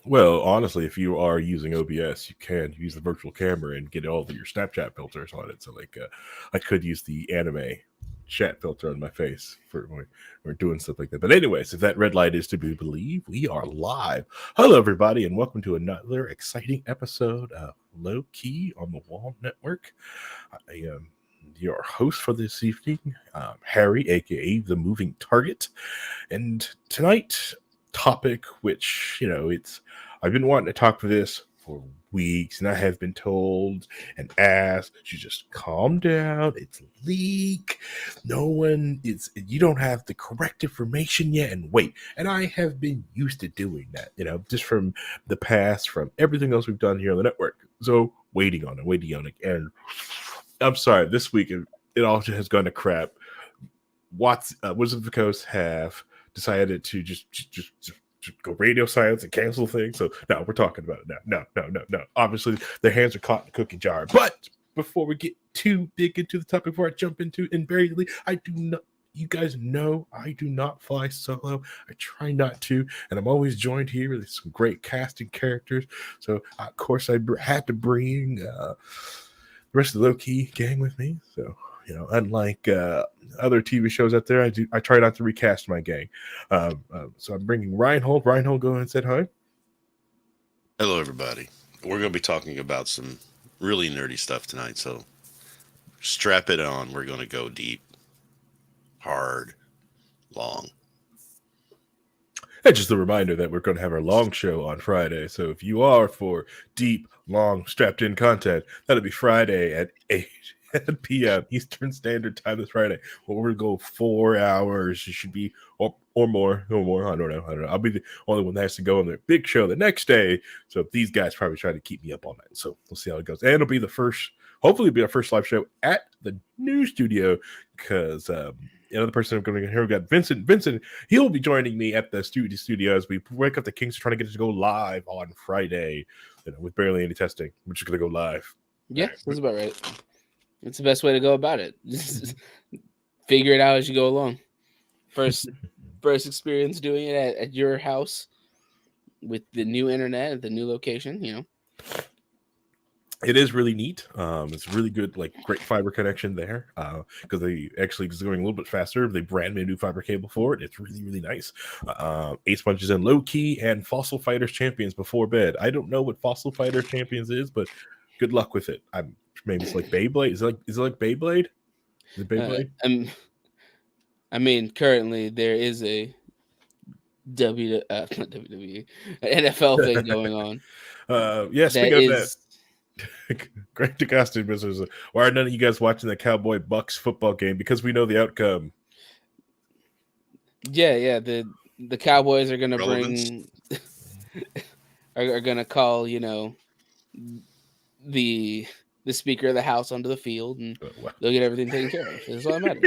Well, honestly, if you are using OBS, you can use the virtual camera and get all of your Snapchat filters on it. So, I could use the anime chat filter on my face for when we're doing stuff like that. But, anyways, if that red light is to be believed, we are live. Hello, everybody, and welcome to another exciting episode of Low Key on the Wall Network. I am your host for this evening, Harry, aka the Moving Target, and tonight topic, which it's I've been wanting to talk for this for weeks, and I have been told and asked to just calm down. It's leak. No one is. You don't have the correct information yet, and wait. And I have been used to doing that, just from the past, from everything else we've done here on the network. So waiting on it, and I'm sorry. This week it all has gone to crap. Wizards of the Coast have decided to just go radio silence and cancel things. So no, we're talking about it now. No. Obviously, their hands are caught in the cookie jar. But before we get too big into the topic, before I jump into invariably, I do not. You guys know I do not fly solo. I try not to, and I'm always joined here with some great casting characters. So of course I had to bring the rest of the low key gang with me. So unlike other TV shows out there, I try not to recast my gang. So I'm bringing Reinhold. Reinhold, go ahead and say hi. Hello, everybody. We're going to be talking about some really nerdy stuff tonight, so strap it on. We're going to go deep, hard, long. And just a reminder that we're going to have our long show on Friday. So if you are for deep, long, strapped in content, that'll be Friday at 8 p.m. Eastern Standard Time this Friday. Well, we're going to go 4 hours. It should be, or more. I don't know. I'll be the only one that has to go on the big show the next day. So these guys probably try to keep me up all night. So we'll see how it goes. And it'll be hopefully be our first live show at the new studio because another person I'm going to hear, we got Vincent. Vincent, he'll be joining me at the studio as we wake up the Kings, trying to get it to go live on Friday, with barely any testing. We're just going to go live. Yeah, that's about right. It's the best way to go about it. Just figure it out as you go along. First experience doing it at your house with the new internet at the new location, It is really neat. It's really good, great fiber connection there because they actually is going a little bit faster. They brand new fiber cable for it. It's really, really nice. Ace Punches in Low Key and Fossil Fighters Champions before bed. I don't know what Fossil Fighters Champions is, but good luck with it. Maybe it's like Beyblade. Is it like Beyblade? Is it Beyblade? I mean, currently there is a not WWE, an NFL thing going on. Speaking of that. Great to costume business. Why are none of you guys watching the Cowboy Bucks football game? Because we know the outcome. Yeah. The Cowboys are gonna are gonna call the Speaker of the House onto the field, and they'll get everything taken care of. That's all that matters.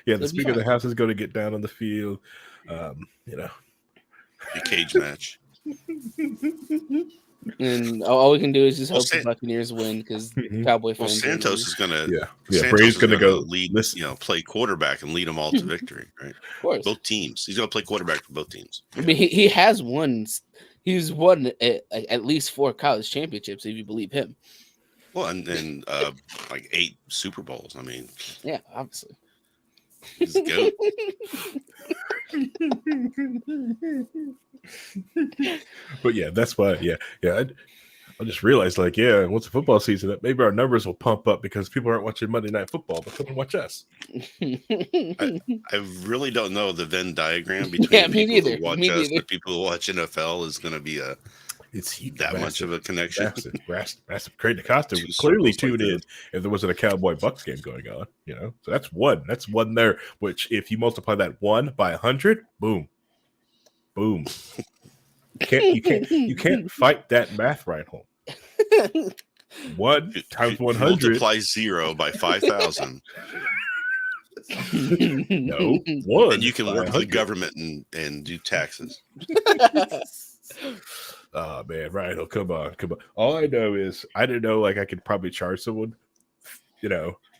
Yeah, the Speaker of the House is going to get down on the field. A cage match. And all we can do is just hope the Buccaneers win because Cowboy fans. Santos is gonna Brady's gonna go lead. Play quarterback and lead them all to victory. Right, of course. Both teams. He's gonna play quarterback for both teams. I mean, he has won. He's won at least 4 college championships, if you believe him. Well, and like 8 Super Bowls. I mean, yeah, obviously. He's good. But yeah, that's why. Yeah. I just realized, once the football season, maybe our numbers will pump up because people aren't watching Monday Night Football, but come and watch us. I really don't know the Venn diagram between people who watch us and the people who watch NFL is going to be much of a connection. Massive. Creating a costume would clearly tune in if there wasn't a Cowboy Bucks game going on. So that's one. That's one there. Which, if you multiply that 1 by 100, boom. You can't fight that math, right home. 1 times 100. Multiply 0 by 5,000. No, 1. And you can work for the government and do taxes. Oh man, Ryan, come on. All I know is I didn't know I could probably charge someone,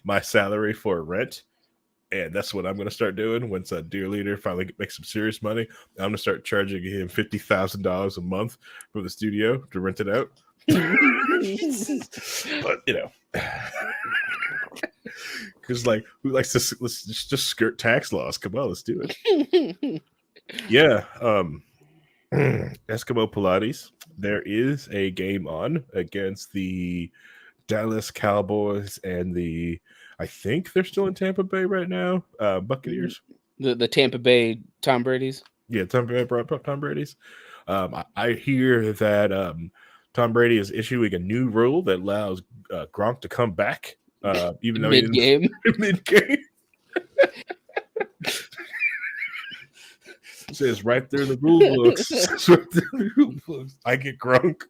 my salary for rent And that's what I'm going to start doing once Dear Leader finally makes some serious money. I'm going to start charging him $50,000 a month for the studio to rent it out. But, you know, because like, who likes to let's just skirt tax laws? Come on, let's do it. Yeah. Eskimo Pilates. There is a game on against the Dallas Cowboys and I think they're still in Tampa Bay right now. Buccaneers. The Tampa Bay Tom Brady's. Yeah, Tampa Bay Tom Brady's. I hear that Tom Brady is issuing a new rule that allows Gronk to come back, even though mid game. Mid game. It says right there in the rule books. Right there in the rule books. I get Gronk.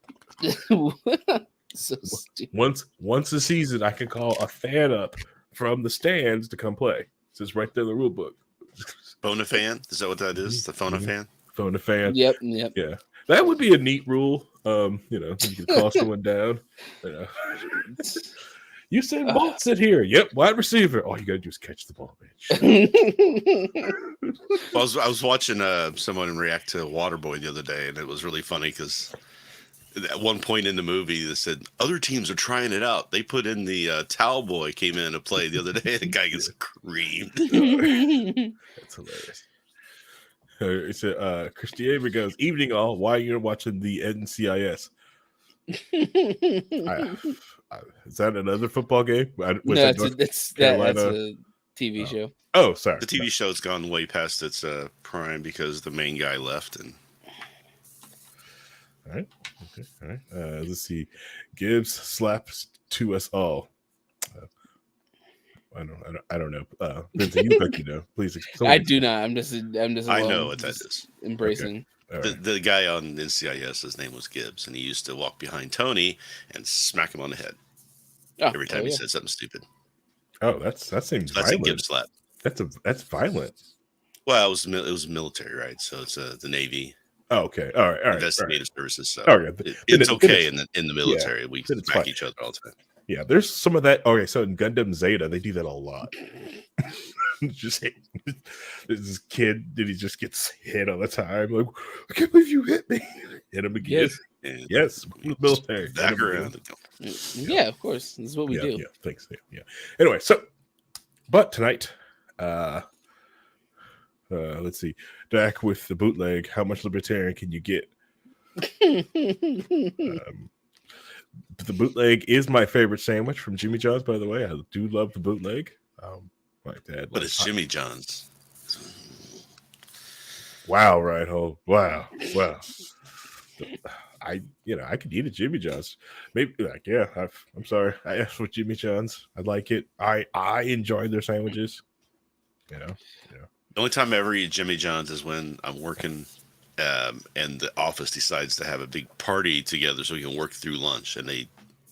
So stupid. Once a season, I can call a fan up from the stands to come play. It says right there in the rule book. Phone a fan? Is that what that is? The phone a fan? Phone a fan. Yep. Yeah. That would be a neat rule. You know, you can call someone down. You know. You said Bolt sit here. Yep, wide receiver. All you gotta do is catch the ball, bitch. Well, I was watching someone react to Waterboy the other day, and it was really funny because at one point in the movie, they said other teams are trying it out. They put in the towel boy came in to play the other day, and the guy gets creamed. That's hilarious. It's Christian goes, evening all. Why are you watching the NCIS? Is that another football game? That's a TV show. Oh, sorry. The TV show's gone way past its prime because the main guy left. And all right, okay, all right. Let's see. Gibbs slaps to us all. I don't know. Vincent, you think you know? Please. I do not. I'm just. I know what that is. Embracing. Okay. The guy on NCIS, his name was Gibbs, and he used to walk behind Tony and smack him on the head every time he said something stupid. Oh, that seems that's violent. a Gibbs slap. That's violent. Well, it was military, right? So it's the Navy. Oh, okay. All right. Investigative services. So it's okay in the military. Yeah, we smack each other all the time. Yeah, there's some of that. Okay, so in Gundam Zeta, they do that a lot. Just hit this kid, did he just gets hit all the time? Like, I can't believe you hit me. Hit him again. Yes, military. Back around. Yeah, of course. This is what we do. Yeah, thanks. Yeah. Anyway, but tonight, let's see. Dak with the bootleg. How much libertarian can you get? The bootleg is my favorite sandwich from Jimmy John's, by the way. I do love the bootleg. My dad. But it's Jimmy John's. Wow, Reinhold. Wow. I could eat a Jimmy John's. Maybe I'm sorry. I asked for Jimmy John's. I like it. I enjoy their sandwiches. You know. The only time I ever eat Jimmy John's is when I'm working and the office decides to have a big party together so we can work through lunch, and they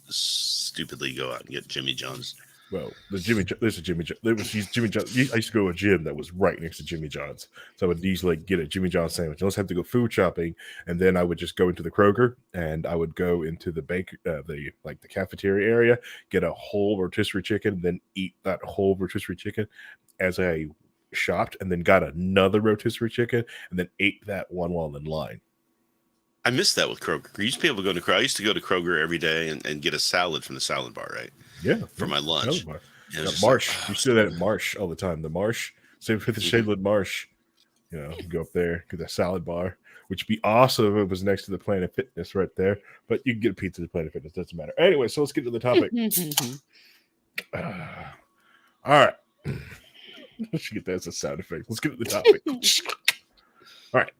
stupidly go out and get Jimmy John's. Well, there's a Jimmy John. There was Jimmy John. I used to go to a gym that was right next to Jimmy John's, so I would usually get a Jimmy John's sandwich. I also have to go food shopping, and then I would just go into the Kroger, and I would go into the the cafeteria area, get a whole rotisserie chicken, then eat that whole rotisserie chicken as I shopped, and then got another rotisserie chicken, and then ate that one while in line. I missed that with Kroger. You used to be able to go to Kroger. I used to go to Kroger every day and get a salad from the salad bar, right? Yeah, for my lunch. Marsh, like, you see that at Marsh all the time. The Marsh, same with the Shadeland Marsh. You go up there, get that salad bar, which would be awesome if it was next to the Planet Fitness right there. But you can get a pizza at the Planet Fitness, doesn't matter. Anyway, so let's get to the topic. All right. I should get that as a sound effect. Let's get to the topic. All right.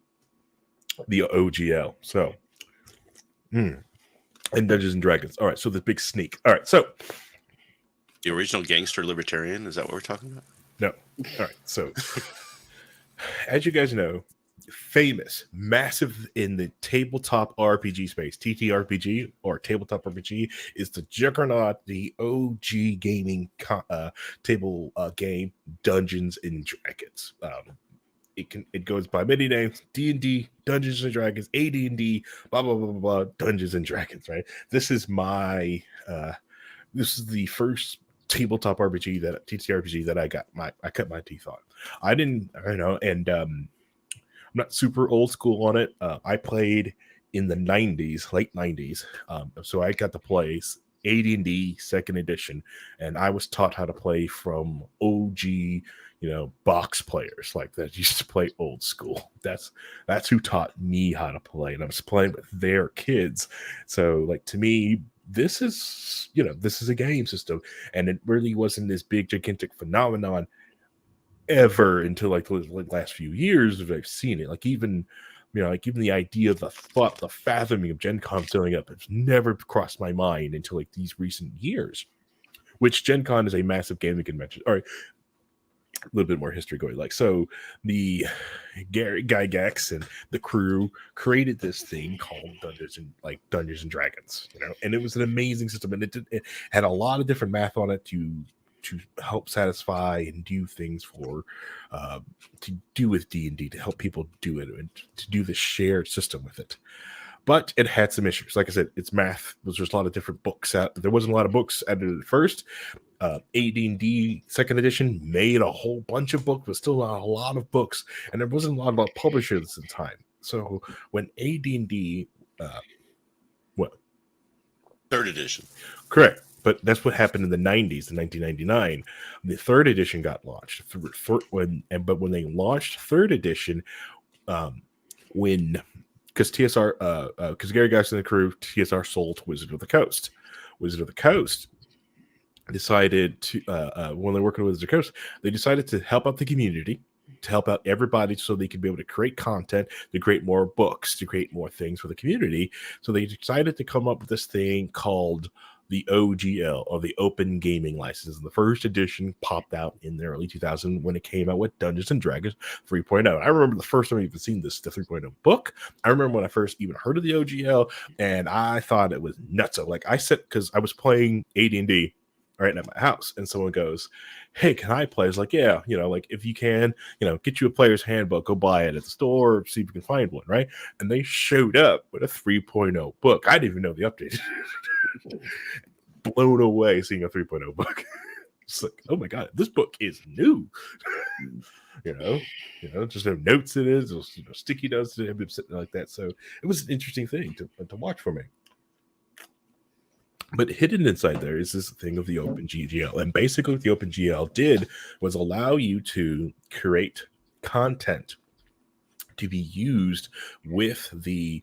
The OGL. So, and Dungeons and Dragons. All right. So the big sneak. All right. So the original gangster libertarian. Is that what we're talking about? No. All right. So, as you guys know, famous, massive in the tabletop RPG space, TTRPG or tabletop RPG is the juggernaut, the OG gaming table game, Dungeons and Dragons. It goes by many names: D&D, Dungeons and Dragons, AD&D, blah blah blah blah blah, Dungeons and Dragons. Right. This is my this is the first tabletop RPG that TTRPG that I cut my teeth on. I don't know, and I'm not super old school on it. I played in the 90s, late 90s, so I got to play AD&D second edition, and I was taught how to play from OG, box players like that used to play old school. That's who taught me how to play, and I was playing with their kids. So, like, to me, this is a game system, and it really wasn't this big gigantic phenomenon ever until like the last few years that I've seen it. Like, even the idea of the fathoming of Gen Con filling up has never crossed my mind until like these recent years, which Gen Con is a massive gaming convention. All right, a little bit more history going. Like, so the Gary Gygax and the crew created this thing called Dungeons and Dragons, and it was an amazing system, and it had a lot of different math on it to help satisfy and do things for to do with D&D, to help people do it and to do the shared system with it. But it had some issues. Like I said, it's math. There's a lot of different books out. There wasn't a lot of books added at first. AD&D second edition made a whole bunch of books, but still not a lot of books, and there wasn't a lot about publishers at the time. So when AD&D, third edition, correct. But that's what happened in the 90s, in 1999. The third edition got launched. But when they launched third edition, because TSR, because Gary Gygax and the crew, TSR sold to Wizard of the Coast. Wizard of the Coast decided to, when they're working with Wizard of the Coast, they decided to help out the community, to help out everybody so they could be able to create content, to create more books, to create more things for the community. So they decided to come up with this thing called the OGL, or the Open Gaming License. And the first edition popped out in the early 2000s when it came out with Dungeons and Dragons 3.0. I remember the first time I even seen the 3.0 book. I remember when I first even heard of the OGL, and I thought it was nuts. Like, I said, because I was playing AD&D right at my house, and someone goes, "Hey, can I play?" I was like, "Yeah, like, if you can, get you a player's handbook, go buy it at the store, see if you can find one," right? And they showed up with a 3.0 book. I didn't even know the update. Blown away seeing a 3.0 book. It's like, oh my god, this book is new. Just have notes in it, sticky notes that have been sitting like that. So it was an interesting thing to watch for me. But hidden inside there is this thing of the OpenGL. And basically what the OpenGL did was allow you to create content to be used with the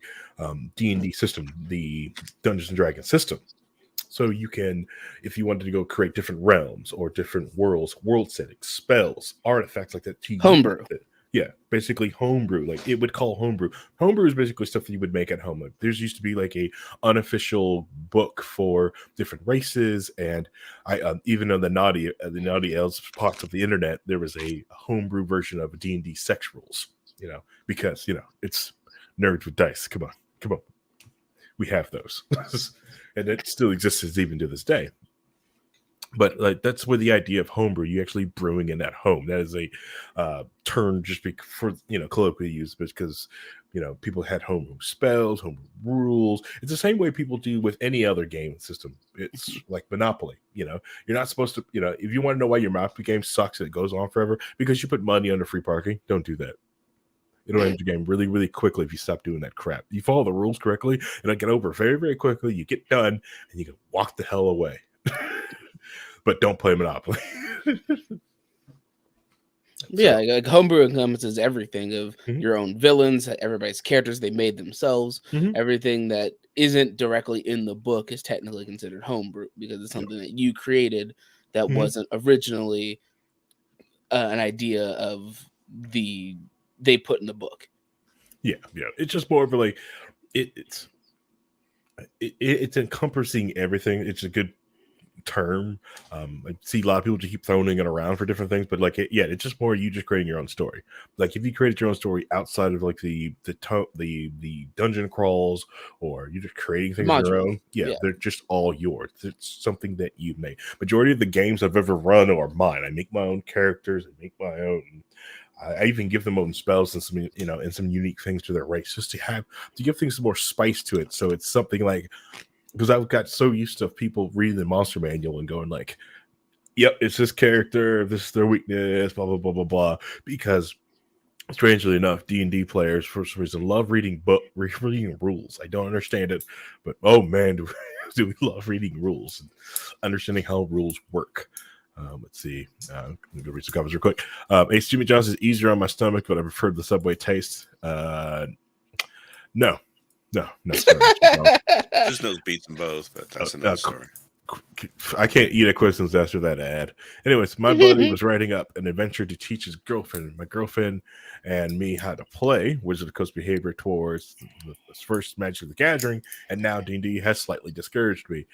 D&D system, the Dungeons and Dragons system. So you can, if you wanted to go create different realms or different worlds, world settings, spells, artifacts like that. Homebrew. Yeah, basically homebrew. Like, it would call homebrew. Homebrew is basically stuff that you would make at home. Like, there's used to be like a unofficial book for different races, and I even though the naughty elves parts of the internet, there was a homebrew version of D&D sex rules. Because it's nerds with dice. Come on, we have those, and it still exists even to this day. But like, that's where the idea of homebrew, you actually brewing in at home. That is a term just for colloquially used, because people had homebrew spells, homebrew rules. It's the same way people do with any other game system. It's like Monopoly. You're not supposed to. If you want to know why your Monopoly game sucks and it goes on forever, because you put money under free parking. Don't do that. It'll end your game really, really quickly if you stop doing that crap. You follow the rules correctly, and it'll get over very, very quickly. You get done, and you can walk the hell away. But don't play Monopoly. Yeah, like homebrew encompasses everything of your own villains, everybody's characters they made themselves. Everything that isn't directly in the book is technically considered homebrew, because it's something that you created that wasn't originally an idea of they put in the book. Yeah. It's just more of a, like, it's encompassing everything. It's a good term. I see a lot of people just keep throwing it around for different things, but like, it's just more you just creating your own story. Like, if you created your own story outside of like the dungeon crawls, or you're just creating things on your own, they're just all yours. It's something that you made. Majority of the games I've ever run are mine. I make my own characters, I make my own. I even give them own spells and some, and some unique things to their race, just to give things some more spice to it. So it's something like, because I've got so used to people reading the monster manual and going like, Yep, it's this character. This is their weakness. Blah blah blah blah blah. Because strangely enough, D&D players for some reason love reading reading rules. I don't understand it, but oh man, do we love reading rules and understanding how rules work. Let's see. I'm going to read some comments real quick. Ace Jimmy John's is easier on my stomach, but I prefer the Subway taste. No. Sorry. Just knows beats them both, but that's another story. I can't eat at questions after that ad. Anyways, my buddy was writing up an adventure to teach his girlfriend, my girlfriend, and me how to play Wizard of the Coast behavior towards the first Magic the Gathering, and now D&D has slightly discouraged me.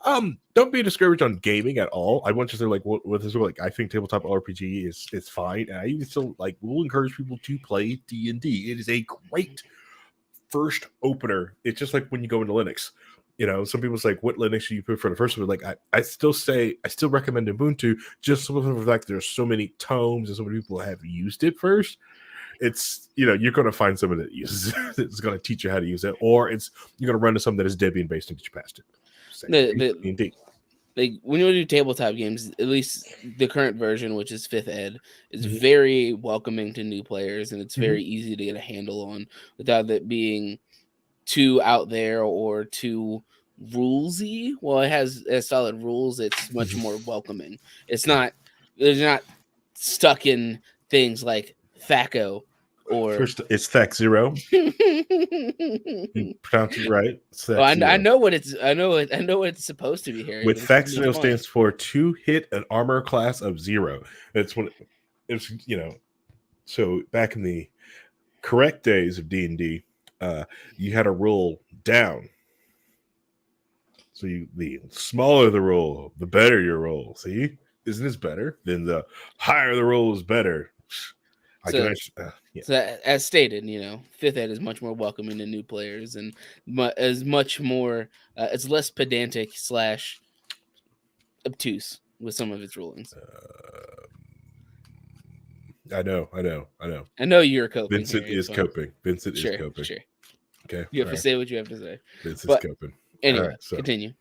Don't be discouraged on gaming at all. I want to say like what is like. I think tabletop RPG is fine, and I even still like will encourage people to play D&D. It is a great first opener. It's just like when you go into Linux. You know, some people say, what Linux do you prefer the first one? Like, I still recommend Ubuntu just for the fact there's so many tomes and so many people have used it first. It's, you know, you're going to find someone that uses it. It's going to teach you how to use it, or you're going to run to something that is Debian based and get you past it. Indeed. Like when you do tabletop games, at least the current version, which is 5th ed, is very welcoming to new players, and it's very easy to get a handle on without it being too out there or too rulesy. Well, it has solid rules. It's much more welcoming. They're not stuck in things like THACO or first. It's THAC 0. You pronounce it right. Well, I know what it's supposed to be here. With THAC 0 stands for 2 hit an armor class of 0. It's when it's So back in the correct days of D&D. You had a roll down. So the smaller the roll, the better your roll. See, isn't this better? Then the higher the roll is better. So as stated, 5th ed is much more welcoming to new players and is much more. It's less pedantic / obtuse with some of its rulings. I know. I know you're coping. Vincent is coping. Sure. Okay. You have to say what you have to say. Vincent's coping. Anyway, continue.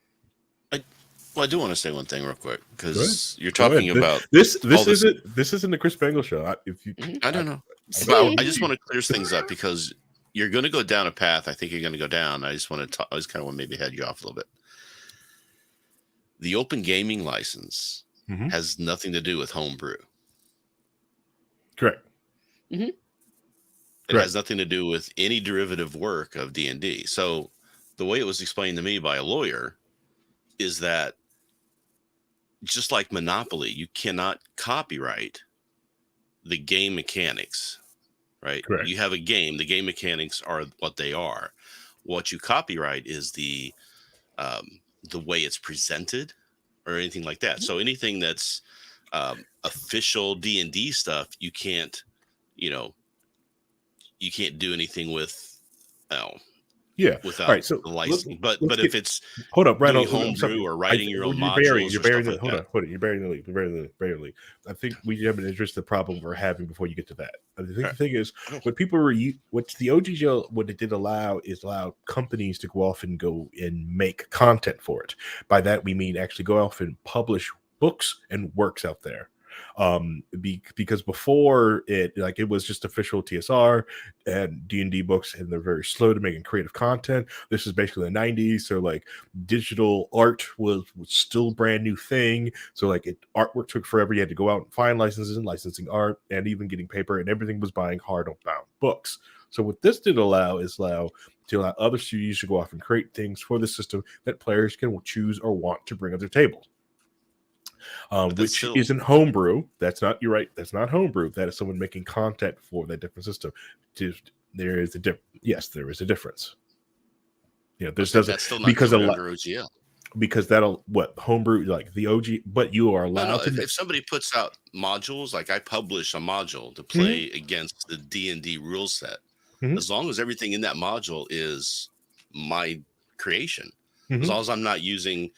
I do want to say one thing real quick because you're talking about this isn't the Chris Bangle show. I don't know. I just want to clear things up because you're going to go down a path. I think you're going to go down. I just want to. I just kind of want to maybe head you off a little bit. The open gaming license has nothing to do with homebrew. Correct. It has nothing to do with any derivative work of D&D. So the way it was explained to me by a lawyer is that just like Monopoly, you cannot copyright the game mechanics, right? Correct. You have a game. The game mechanics are what they are. What you copyright is the way it's presented or anything like that. So anything that's official D&D stuff, you can't do anything with, without so the license. But if it's hold up, doing homebrew or writing your own modules, you're burying the lead. I think we have an interesting problem we're having before you get to that. I think the thing is, what the OGL, what it did allow companies to go off and go and make content for it. By that we mean actually go off and publish books and works out there. Because before it was just official TSR and D&D books, and they're very slow to making creative content. This is basically the 90s, so like digital art was still a brand new thing. So artwork took forever. You had to go out and find licenses and licensing art, and even getting paper, and everything was buying hard bound books. So what this did allow other studios to go off and create things for the system that players can choose or want to bring to their table. Which isn't homebrew. That's not. You're right. That's not homebrew. That is someone making content for that different system. There is a difference. This doesn't that's still not because under OGL. Because that'll homebrew like the OG. But you are allowed to. If somebody puts out modules, like I publish a module to play against the D&D rule set, as long as everything in that module is my creation, as long as I'm not using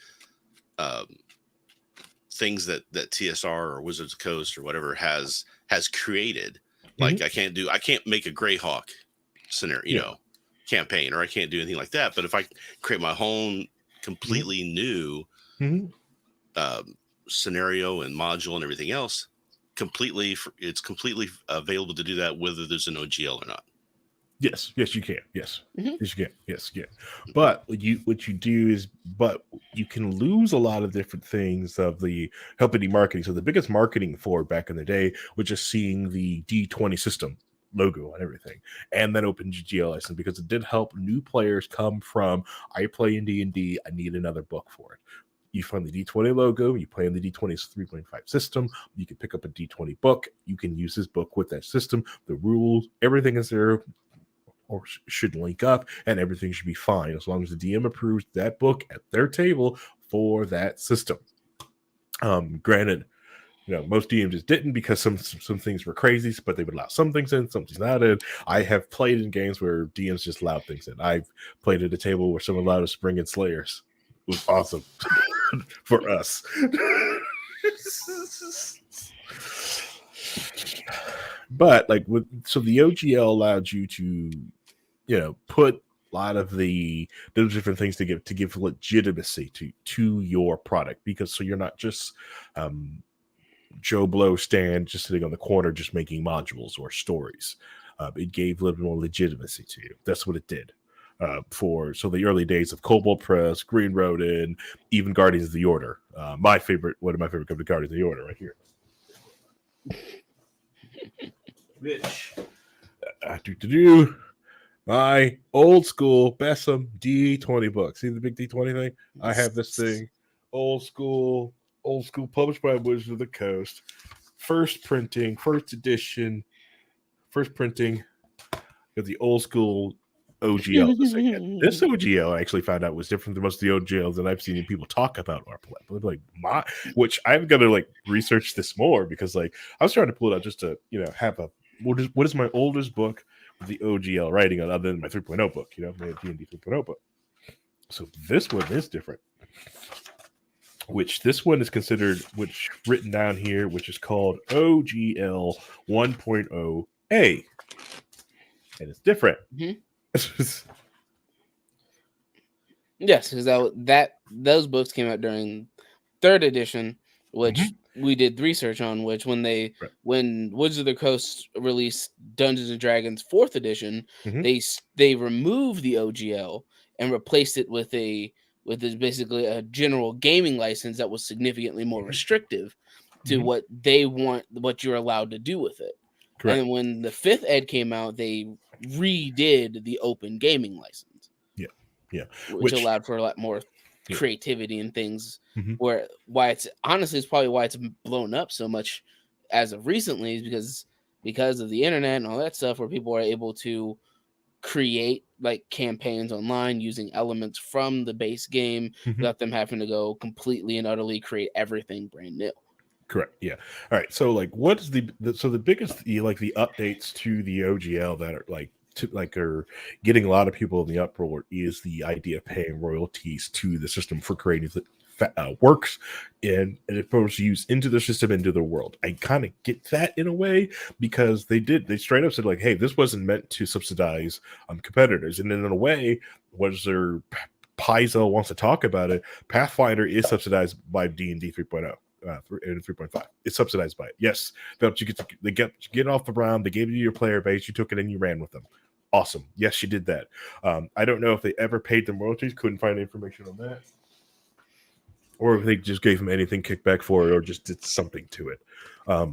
things that TSR or Wizards of the Coast or whatever has created. Like I can't make a Greyhawk scenario, campaign, or I can't do anything like that. But if I create my own completely new scenario and module and everything else, it's completely available to do that whether there's an OGL or not. Yes, you can. Yes, Mhm. yes, you can. Yes, you can. But what you do is, but you can lose a lot of different things of the company marketing. So the biggest marketing for back in the day was just seeing the D20 system logo and everything, and then OpenGL license, because it did help new players come from, I play in D&D, I need another book for it. You find the D20 logo, you play in the D20's 3.5 system, you can pick up a D20 book, you can use this book with that system, the rules, everything is there, or should link up, and everything should be fine as long as the DM approves that book at their table for that system. Granted, most DMs just didn't, because some things were crazy, but they would allow some things in, some things not in. I have played in games where DMs just allowed things in. I've played at a table where someone allowed us to bring in Slayers. It was awesome for us. But so the OGL allowed you to, put a lot of those different things to give legitimacy to your product, because so you're not just Joe Blow stand just sitting on the corner just making modules or stories. It gave a little bit more legitimacy to you. That's what it did. For the early days of Cobalt Press, Green Ronin, even Guardians of the Order. One of my favorite company, Guardians of the Order, right here. Which my old school Bessem D20 book. See the big D20 thing? I have this thing, old school, published by Wizards of the Coast. First printing, first edition, of the old school OGL. This OGL I actually found out was different than most of the OGLs that I've seen people talk about our play. Which I've got to research this more, because I was trying to pull it out just to have a what is my oldest book with the OGL writing on, other than my 3.0 book, my D&D 3.0 book. So this one is different. Which this one is considered, written down here, which is called OGL 1.0A. And it's different. Mm-hmm. Yes, because those books came out during 3rd edition, which we did research on. Which when Wizards of the Coast released Dungeons and Dragons 4th edition, they removed the OGL and replaced it with basically a general gaming license that was significantly more restrictive to what they want, what you're allowed to do with it. Correct. And when the 5th ed came out, they redid the open gaming license. Yeah, which allowed for a lot more creativity and things. Why it's probably why it's blown up so much as of recently, is because of the internet and all that stuff, where people are able to create campaigns online using elements from the base game without them having to go completely and utterly create everything brand new. Correct. Yeah. All right. So what is the biggest the updates to the OGL that are are getting a lot of people in the uproar is the idea of paying royalties to the system for creating works and it's supposed to use into the system, into the world. I kind of get that in a way, because they straight up said hey, this wasn't meant to subsidize competitors, and then in a way, Paizo wants to talk about it. Pathfinder is subsidized by D&D 3.0. And 3.5. It's subsidized by it. Yes, but you get off the ground. They gave you your player base. You took it and you ran with them. Awesome. Yes, you did that. I don't know if they ever paid them royalties. Couldn't find information on that, or if they just gave them anything kickback for it, or just did something to it. I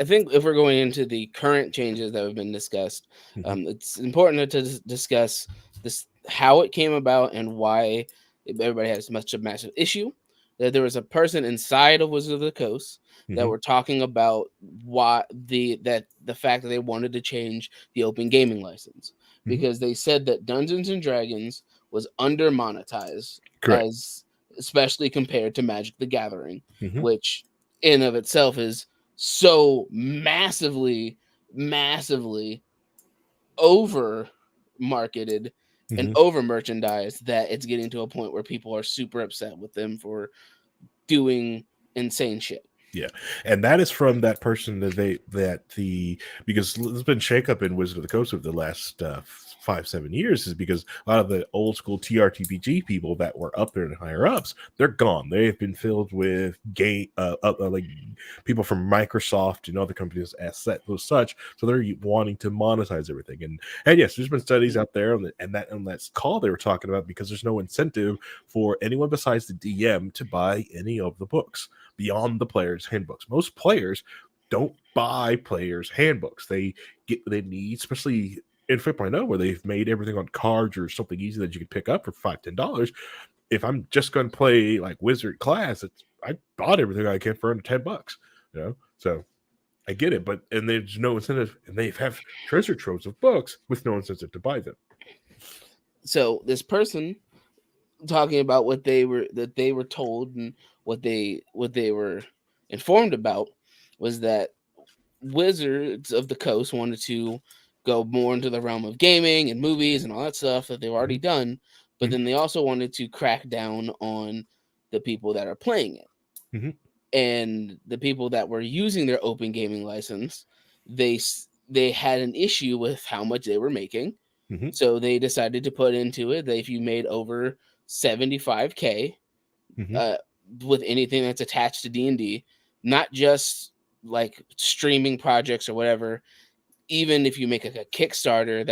think if we're going into the current changes that have been discussed, it's important to discuss this, how it came about and why everybody has such a massive issue. That there was a person inside of Wizards of the Coast that were talking about why the fact that they wanted to change the open gaming license, because they said that Dungeons and Dragons was under monetized, especially compared to Magic the Gathering, which in of itself is so massively over marketed and over merchandised that it's getting to a point where people are super upset with them for doing insane shit. Yeah, and that is from that person because there's been shakeup in Wizard of the Coast over the last 5-7 years is because a lot of the old school TRTPG people that were up there and higher ups, they're gone. They've been filled with like people from Microsoft and other companies as such. So they're wanting to monetize everything. And yes, there's been studies out there on that call they were talking about, because there's no incentive for anyone besides the DM to buy any of the books beyond the player's handbooks. Most players don't buy players' handbooks. They need, especially in 5.0, where they've made everything on cards or something easy that you can pick up for $5-10. If I'm just going to play like wizard class, I bought everything I can for under $10. So I get it, and there's no incentive, and they have treasure troves of books with no incentive to buy them. So this person talking about what they were told and what they were informed about was that Wizards of the Coast wanted to go more into the realm of gaming and movies and all that stuff that they've already done, but then they also wanted to crack down on the people that are playing it. And the people that were using their open gaming license, they had an issue with how much they were making. So they decided to put into it that if you made over $75K with anything that's attached to D&D, not just like streaming projects or whatever, even if you make like a Kickstarter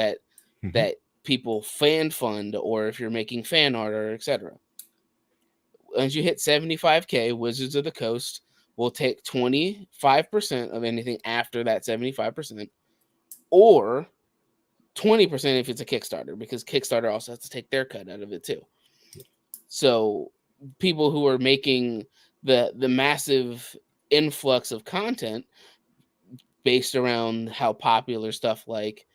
that people fan fund, or if you're making fan art or etc. Once you hit 75K, Wizards of the Coast will take 25% of anything after that 75%, or 20% if it's a Kickstarter, because Kickstarter also has to take their cut out of it too. So people who are making the massive influx of content based around how popular stuff like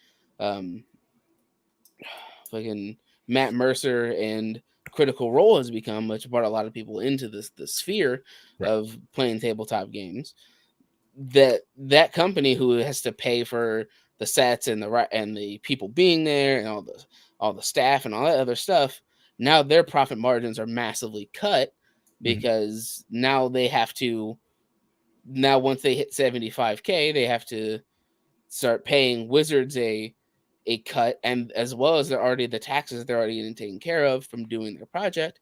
fucking Matt Mercer and Critical Role has become, which brought a lot of people into the sphere of playing tabletop games, that company who has to pay for the sets and the people being there and all the staff and all that other stuff, now their profit margins are massively cut, because now they have to, once they hit 75K, they have to start paying Wizards a cut, and as well as the taxes they're already getting taken care of from doing their project.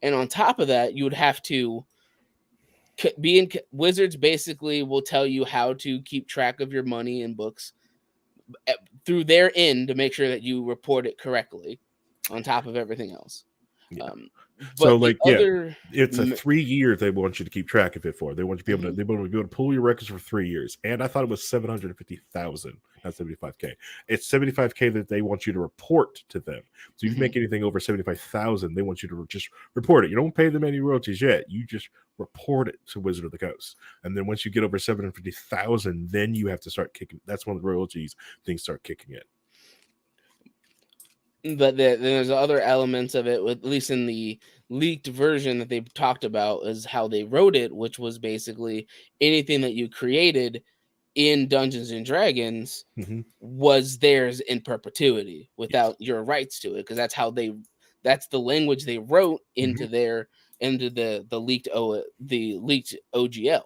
And on top of that, you would have to be in Wizards basically will tell you how to keep track of your money and books through their end to make sure that you report it correctly on top of everything else. So it's a 3 year they want you to keep track of it for. They want you to be able to pull your records for 3 years. And I thought it was 750,000, not 75K. It's 75K that they want you to report to them. So if you make anything over 75,000, they want you to just report it. You don't pay them any royalties yet. You just report it to Wizard of the Coast. And then once you get over 750,000, then you have to start kicking. That's when the royalties things start kicking in. But then there's other elements of it, at least in the leaked version that they talked about, is how they wrote it, which was basically anything that you created in Dungeons and Dragons was theirs in perpetuity without your rights to it, because that's the language they wrote into the leaked OGL.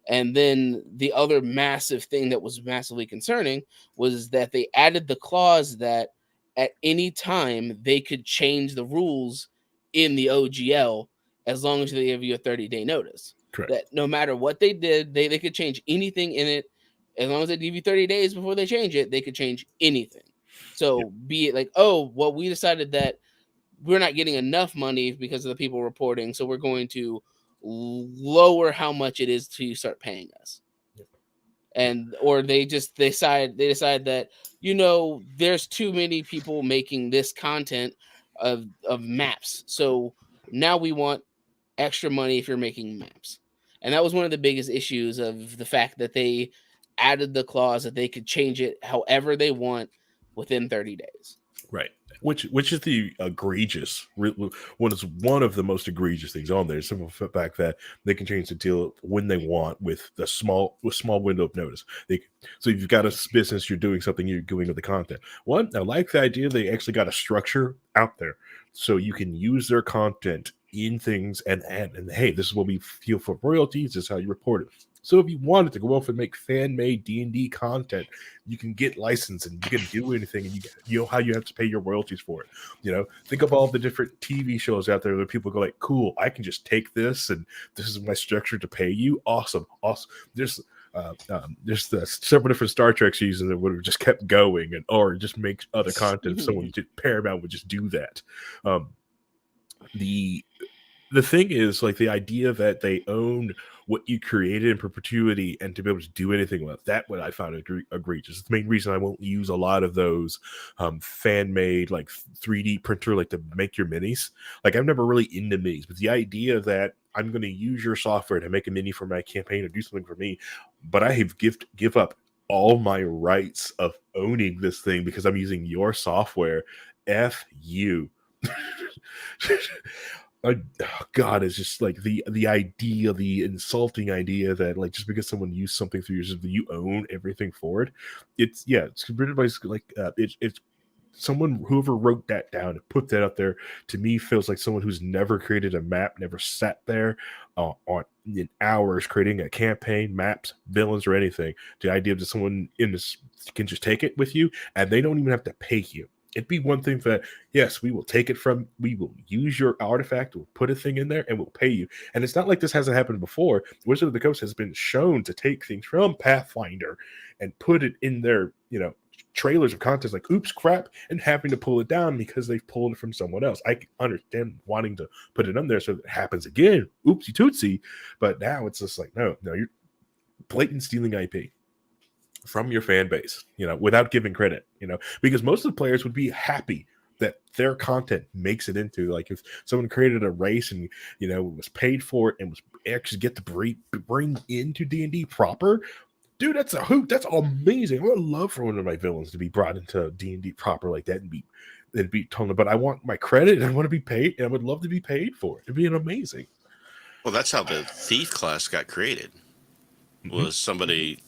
And then the other massive thing that was massively concerning was that they added the clause that at any time they could change the rules in the OGL as long as they give you a 30-day notice. Correct. That no matter what they did, they could change anything in it. As long as they give you 30 days before they change it, they could change anything. So be it like, oh, well, we decided that we're not getting enough money because of the people reporting, so we're going to lower how much it is to start paying us. And or they decide that, there's too many people making this content of maps, so now we want extra money if you're making maps. And that was one of the biggest issues of the fact that they added the clause that they could change it however they want within 30 days. Right. Which is the egregious one of the most egregious things on there. Simple fact that they can change the deal when they want with small window of notice. So you've got a business, you're doing something, you're doing with the content. One, I like the idea they actually got a structure out there so you can use their content in things and hey, this is what we feel for royalties. This is how you report it. So if you wanted to go off and make fan-made D&D content, you can get licensed and you can do anything, and you know how you have to pay your royalties for it. You know, think of all the different TV shows out there where people go like, "Cool, I can just take this, and this is my structure to pay you." Awesome, awesome. There's several different Star Trek seasons that would have just kept going, or just make other content. If someone did, Paramount would just do that. The thing is, like, the idea that they own what you created in perpetuity and to be able to do anything with that, what I found egregious. It's the main reason I won't use a lot of those fan-made, like, 3D printer, like, to make your minis. Like, I'm never really into minis, but the idea that I'm going to use your software to make a mini for my campaign or do something for me, but I have give up all my rights of owning this thing because I'm using your software. F you. God, it's just like the idea, the insulting idea that, like, just because someone used something through your system, you own everything for it. It's considered by like it's someone, whoever wrote that down and put that out there, to me feels like someone who's never created a map, never sat there on in hours creating a campaign, maps, villains, or anything. The idea that someone in this can just take it with you and they don't even have to pay you. It'd be one thing that, yes, we will take it we will use your artifact, we'll put a thing in there, and we'll pay you. And it's not like this hasn't happened before. Wizard of the Coast has been shown to take things from Pathfinder and put it in their, trailers of content, like, oops, crap, and having to pull it down because they've pulled it from someone else. I can understand wanting to put it on there so it happens again, oopsie tootsie. But now it's just like, no, you're blatant stealing IP from your fan base, without giving credit, because most of the players would be happy that their content makes it into, like, if someone created a race and, was paid for it and was actually get to bring into D&D proper. Dude, that's a hoot. That's amazing. I would love for one of my villains to be brought into D&D proper like that and be told, but I want my credit and I want to be paid, and I would love to be paid for it. It'd be amazing. Well, that's how the thief class got created. Was somebody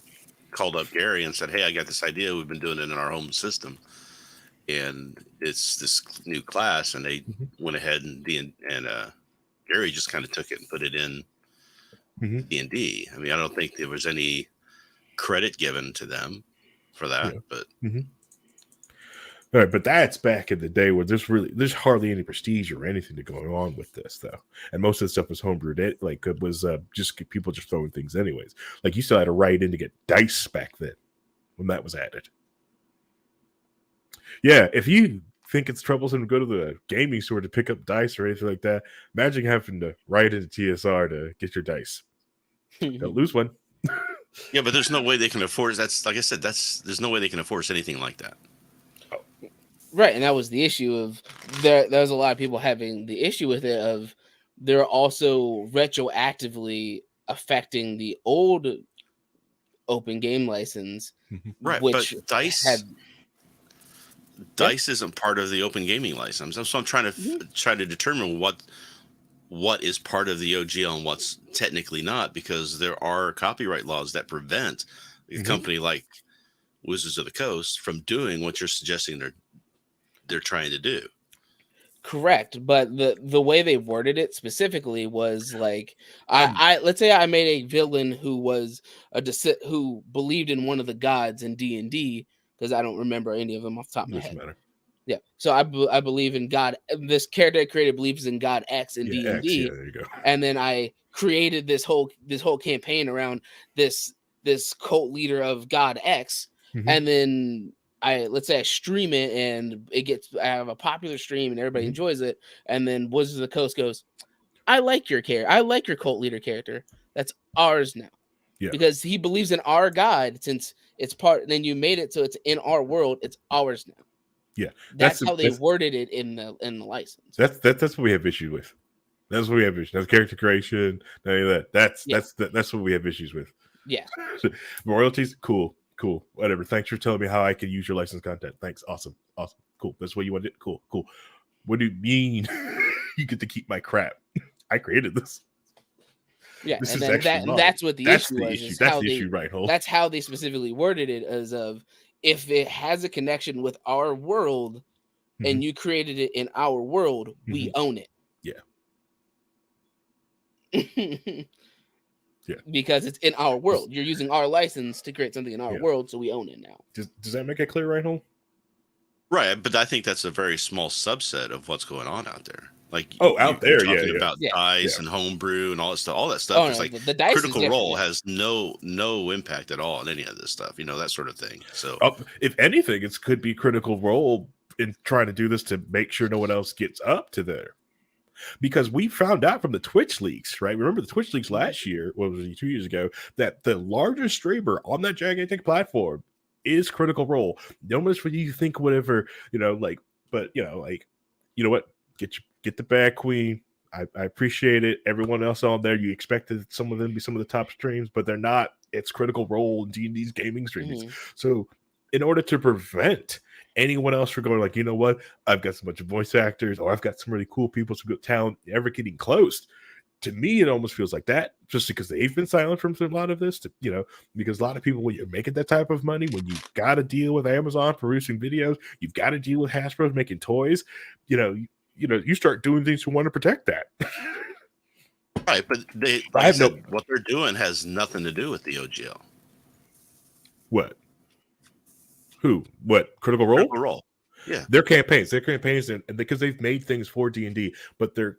called up Gary and said, "Hey, I got this idea. We've been doing it in our home system, and it's this new class." And they went ahead and Gary just kind of took it and put it in D&D. I mean, I don't think there was any credit given to them for that, but all right, but that's back in the day where there's hardly any prestige or anything to go on with this, though, and most of the stuff was homebrewed. It was just people just throwing things anyways. Like, you still had to write in to get dice back then when that was added. Yeah, if you think it's troublesome to go to the gaming store to pick up dice or anything like that, imagine having to write into TSR to get your dice. Don't lose one. Yeah, but there's no way they can afford. That's, like I said, there's no way they can enforce anything like that. Right, and that was the issue of there was a lot of people having the issue with it, of they're also retroactively affecting the old open game license, right? Which but dice isn't part of the open gaming license. So I'm trying to determine what is part of the OGL and what's technically not, because there are copyright laws that prevent a company like Wizards of the Coast from doing what you're suggesting they're trying to do. Correct, but the way they worded it specifically was like, I let's say I made a villain who was who believed in one of the gods in D&D, because I don't remember any of them off the top of my head. Matter. Yeah, so I believe in God. This character I created believes in God X in D&D. Yeah, there you go. And then I created this whole campaign around this cult leader of God X, and then let's say I stream it and I have a popular stream and everybody enjoys it, and then Wizards of the Coast goes, "I like your character. I like your cult leader character. That's ours now." Yeah. Because he believes in our God, since it's part. Then you made it so it's in our world. It's ours now. Yeah, that's how they worded it in the license. That's what we have issues with. That's what we have issues. That's character creation. None of that. That's what we have issues with. Yeah. Royalties, cool, whatever. Thanks for telling me how I can use your licensed content. Thanks, awesome, cool. That's what you want to do. Cool. What do you mean you get to keep my crap? I created this. Yeah, this and then that's what the issue was. That's the issue, right? That's how they specifically worded it, as of, if it has a connection with our world and you created it in our world, we own it. Yeah. because it's in our world. You're using our license to create something in our world, so we own it now. Does that make it clear, Reinhold? Right, but I think that's a very small subset of what's going on out there. Like, out there, you're talking about Yeah. dice and homebrew and all that stuff. All that stuff is like the dice Critical is Role definitely- has no impact at all on any of this stuff. That sort of thing. So, if anything, it could be Critical Role in trying to do this to make sure no one else gets up to there. Because we found out from the Twitch leaks, right? Remember the Twitch leaks last year, what was it, 2 years ago, that the largest streamer on that gigantic platform is Critical Role. No much for you think whatever, but you know what? Get the bag, Queen. I appreciate it. Everyone else on there, you expected some of them to be some of the top streams, but they're not. It's Critical Role and D&D's gaming streams. So in order to prevent anyone else from going like, you know what, I've got so much voice actors, or I've got some really cool people, some good talent, ever getting close. To me, it almost feels like that, just because they've been silent from a lot of this, because a lot of people, when you're making that type of money, when you've got to deal with Amazon producing videos, you've got to deal with Hasbro making toys, you start doing things to want to protect that. right, but what they're doing has nothing to do with the OGL. What? Who? What? Critical Role? Critical Role. Yeah. Their campaigns, and because they've made things for D&D, but their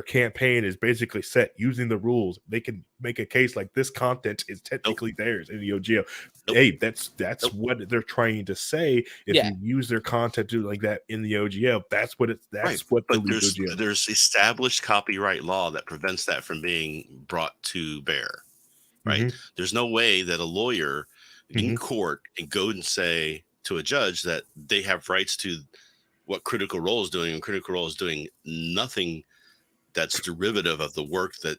campaign is basically set using the rules. They can make a case like this content is technically theirs in the OGL. Hey, that's what they're trying to say. If you use their content to like that in the OGL, that's what it's. That's right. what. But there's established copyright law that prevents that from being brought to bear. Right. Mm-hmm. There's no way that a lawyer in court can go and say to a judge that they have rights to what Critical Role is doing, and Critical Role is doing nothing that's derivative of the work that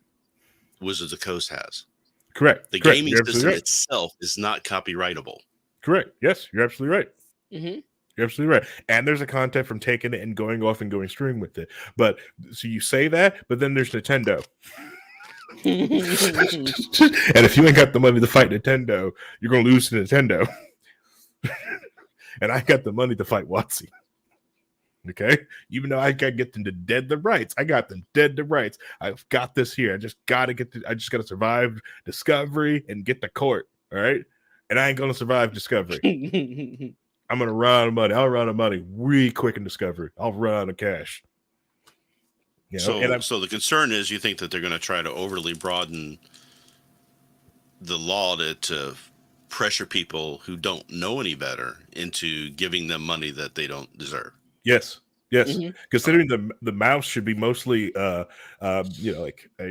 Wizards of the Coast has. Correct. The gaming system itself is not copyrightable. Correct. Yes, you're absolutely right. Mm-hmm. You're absolutely right. And there's a content from taking it and going off and going stream with it. But so you say that, but then there's Nintendo. And if you ain't got the money to fight Nintendo, you're going to lose to Nintendo. And I got the money to fight WoTC. Okay, even though I got to get them to dead the rights, I got them dead the rights. I've got this here. I just got to survive Discovery and get to court. All right, and I ain't gonna survive Discovery. I'm gonna run out of money. I'll run out of money really quick in Discovery. I'll run out of cash. So the concern is you think that they're going to try to overly broaden the law to pressure people who don't know any better into giving them money that they don't deserve. Yes. Considering the mouse should be mostly, I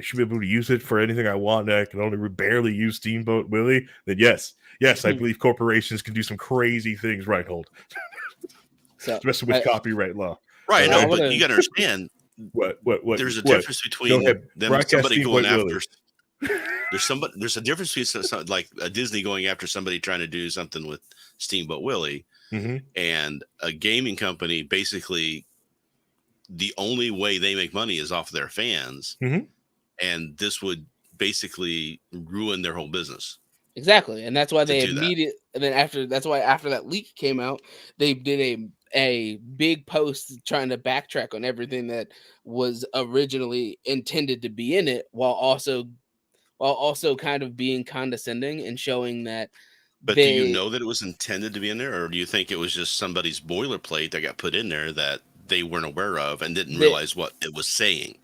should be able to use it for anything I want. I can only barely use Steamboat Willie. Then yes, I believe corporations can do some crazy things. Right, hold. So, especially with ccopyright law. Right, but you got to understand. What? There's a difference between them somebody going after. There's a difference between like a Disney going after somebody trying to do something with Steamboat Willie. And a gaming company, basically the only way they make money is off their fans. And this would basically ruin their whole business. Exactly. And that's why after that leak came out, they did a big post trying to backtrack on everything that was originally intended to be in it, while also kind of being condescending and showing that. But do you know that it was intended to be in there, or do you think it was just somebody's boilerplate that got put in there that they weren't aware of and didn't realize what it was saying?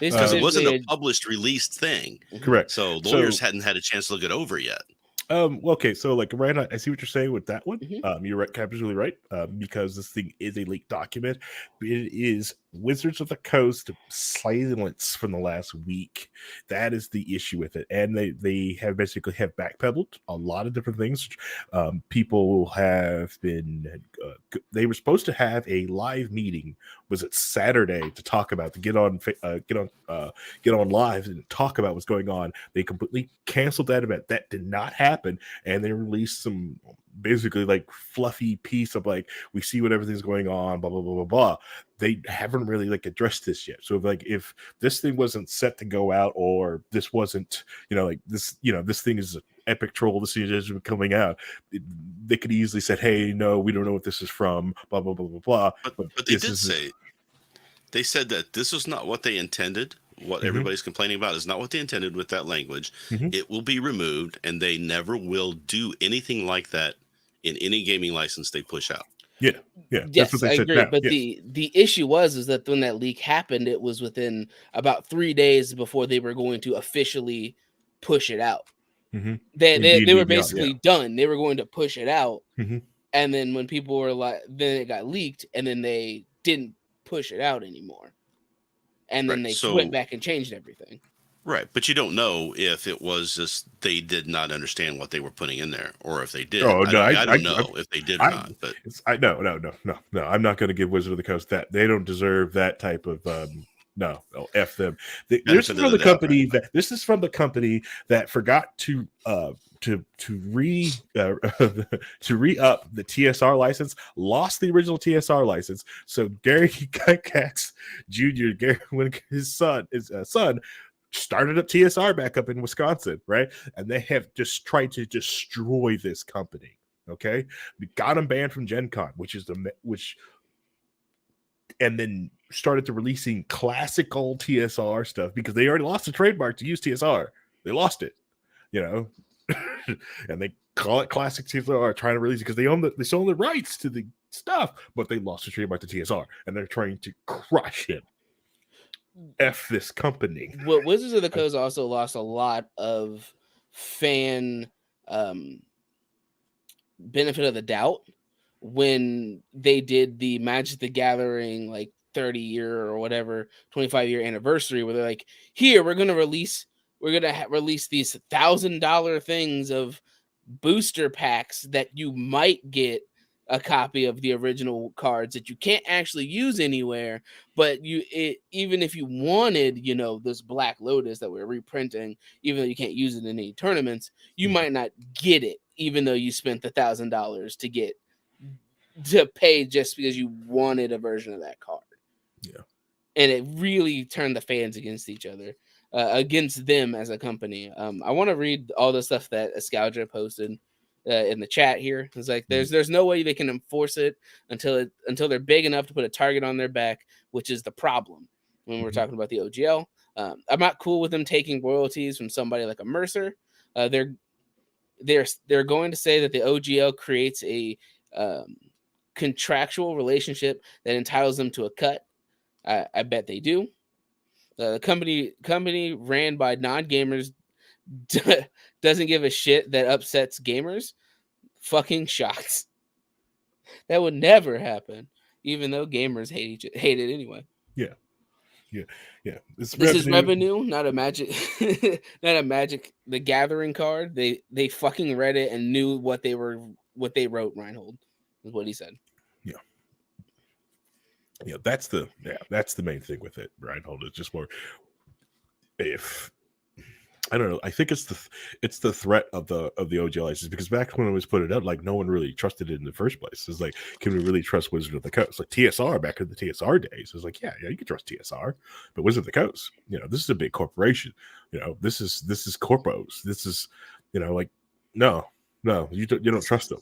Because it wasn't a published, released thing. Correct. So lawyers hadn't had a chance to look it over yet. Okay, so like right now, I see what you're saying with that one. You're right, absolutely right. Because this thing is a leaked document. It is Wizards of the Coast silence from the last week. That is the issue with it, and they have basically backpedaled a lot of different things. People have been. They were supposed to have a live meeting. Was it Saturday to talk about get on live and talk about what's going on? They completely canceled that event. That did not happen, and they released some basically like fluffy piece of like, we see what everything's going on, blah blah blah blah blah. They haven't really like addressed this yet. So if this thing wasn't set to go out, or this wasn't this thing is an epic troll, this thing is coming out, they could easily said, hey, no, we don't know what this is from, blah blah blah blah blah. But they did say, they said that this was not what they intended what everybody's complaining about is not what they intended with that language. Mhm. It will be removed, and they never will do anything like that in any gaming license they push out. Yeah, that's what Yes, they I said agree. now. But Yeah. the issue was that when that leak happened, it was within about 3 days before they were going to officially push it out. Mhm. They In they, they D&D were Beyond, yeah. basically done. They were going to push it out, Mhm. and then when people were like, then it got leaked, and then they didn't push it out anymore, and then Right. they went So, back and changed everything. right. But you don't know if it was just they did not understand what they were putting in there, or if they did. Oh, no, I don't know if they did or not. But no. I'm not going to give Wizard of the Coast that. They don't deserve that type of. No, F them. This is benefit of from the the doubt, company right? that forgot to re to re up the TSR license, lost the original TSR license. So Gary Gygax Jr. when his son started up TSR back up in Wisconsin, right? And they have just tried to destroy this company. Okay, we got them banned from Gen Con, and then started to releasing classic old TSR stuff because they already lost the trademark to use TSR. They lost it, and they call it classic TSR, trying to release it because they sold the rights to the stuff, but they lost the trademark to TSR, and they're trying to crush him. F this company. What Wizards of the Coast also lost a lot of fan benefit of the doubt when they did the Magic the Gathering like 30-year or whatever 25-year anniversary, where they're like, here we're gonna release these $1,000 things of booster packs that you might get a copy of the original cards that you can't actually use anywhere, but even if you wanted, this Black Lotus that we're reprinting, even though you can't use it in any tournaments, you might not get it, even though you spent the $1,000 to pay just because you wanted a version of that card. Yeah. And it really turned the fans against each other, against them as a company. I want to read all the stuff that Escalja posted in the chat here. It's like there's no way they can enforce it until they're big enough to put a target on their back, which is the problem when we're talking about the OGL. I'm not cool with them taking royalties from somebody like a Mercer. They're going to say that the OGL creates a contractual relationship that entitles them to a cut. I bet they do. The company ran by non-gamers doesn't give a shit that upsets gamers. Fucking shots. That would never happen, even though gamers hate it anyway. Yeah. This is revenue, not a Magic, not a Magic the Gathering card. They fucking read it and knew what they wrote. Reinhold is what he said. Yeah, that's the main thing with it, Reinhold. It's just more if I don't know. I think it's the threat of the OGL license, because back when it was put it out, like no one really trusted it in the first place. It's like, can we really trust Wizard of the Coast? Like TSR back in the TSR days, it's like, yeah, you can trust TSR, but Wizard of the Coast, this is a big corporation. This is corpos. This is, like, no, you don't trust them.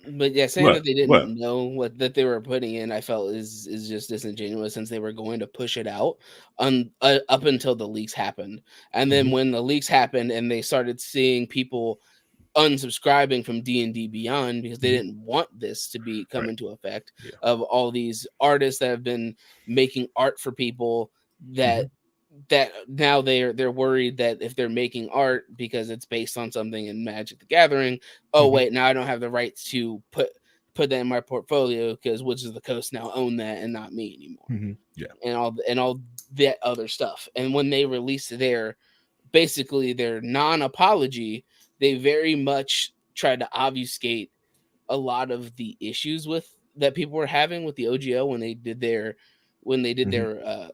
But yeah, saying that they didn't know that they were putting in, I felt is just disingenuous, since they were going to push it out up until the leaks happened. And then when the leaks happened and they started seeing people unsubscribing from D&D Beyond because they didn't want this to come into effect, of all these artists that have been making art for people that now they're worried that if they're making art because it's based on something in Magic the Gathering, wait, now I don't have the rights to put that in my portfolio because Wizards of the Coast now own that and not me anymore. And all that other stuff. And when they released their non-apology, they very much tried to obfuscate a lot of the issues that people were having with the OGL when they did their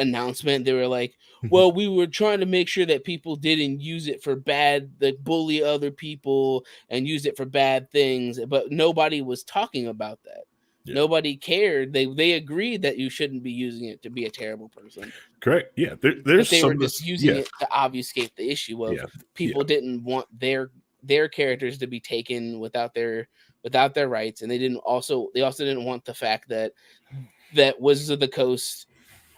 announcement. They were like, well, we were trying to make sure that people didn't use it for bad, that bully other people and use it for bad things, but nobody was talking about that. Nobody cared. They agreed that you shouldn't be using it to be a terrible person. Correct. Yeah, but they were just using it to obfuscate the issue of people didn't want their characters to be taken without their rights, and they also didn't want the fact that Wizards of the Coast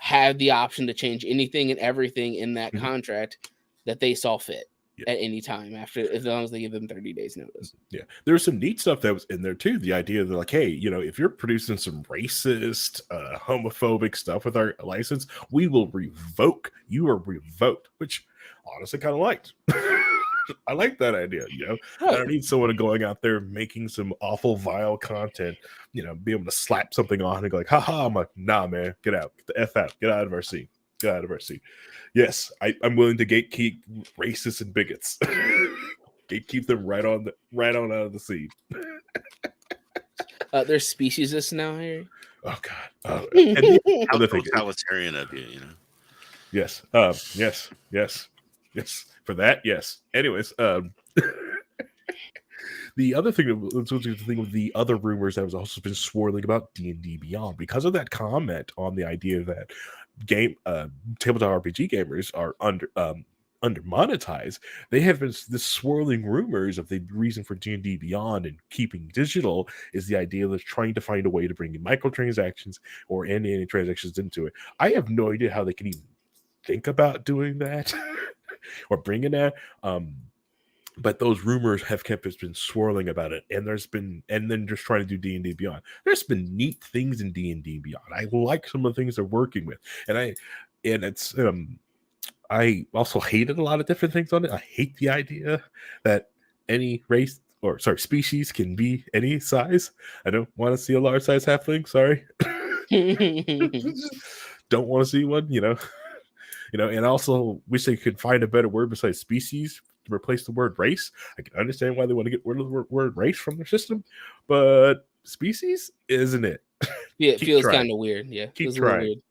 have the option to change anything and everything in that Mhm. contract that they saw fit Yeah. at any time after, as long as they give them 30 days notice. Yeah, there was some neat stuff that was in there too. The idea that, like, hey, if you're producing some racist, homophobic stuff with our license, we will revoke. You are revoked, which honestly kind of liked. I like that idea. I Right. don't need someone going out there making some awful, vile content. Be able to slap something on and go like, "Ha!" I'm like, "Nah, man, get out, get the f out, get out of our scene, get out of our scene." Yes, I'm willing to gatekeep racists and bigots. Gatekeep them right on out of the scene. There's speciesists now, Harry. Oh God! And the How other thing, totalitarian of you, you know. yes, yes. For that, yes. Anyways, the other thing with the other rumors that was also been swirling about D&D Beyond because of that comment on the idea that tabletop RPG gamers are under monetized. They have been this swirling rumors of the reason for D&D Beyond and keeping digital is the idea of trying to find a way to bring in microtransactions or any transactions into it. I have no idea how they can even think about doing that or bringing that. But those rumors have been swirling about it, and then just trying to do D&D Beyond. There's been neat things in D&D Beyond. I like some of the things they're working with, and it's I also hated a lot of different things on it. I hate the idea that any race species can be any size. I don't want to see a large size halfling. Sorry, don't want to see one. And I also wish they could find a better word besides species to replace the word race. I can understand why they want to get rid of the word race from their system, but species isn't it? Yeah, it Keep feels trying. kind of weird. Yeah, Keep feels a little trying. weird.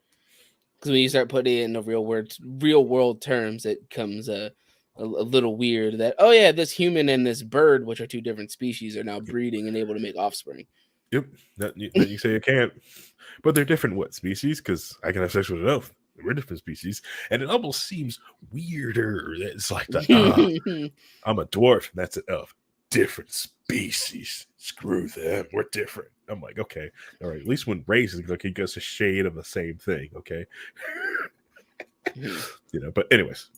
Because when you start putting it in the real world terms, it comes a little weird that, oh yeah, this human and this bird, which are two different species, are now breeding and able to make offspring. Yep. That you say it can't, but they're different what species? Because I can have sex with an elf. We're different species, and it almost seems weirder. It's like I'm a dwarf, and that's an elf. Different species. Screw them. We're different. I'm like, okay, all right. At least when race is like, he gets a shade of the same thing. Okay, But anyways,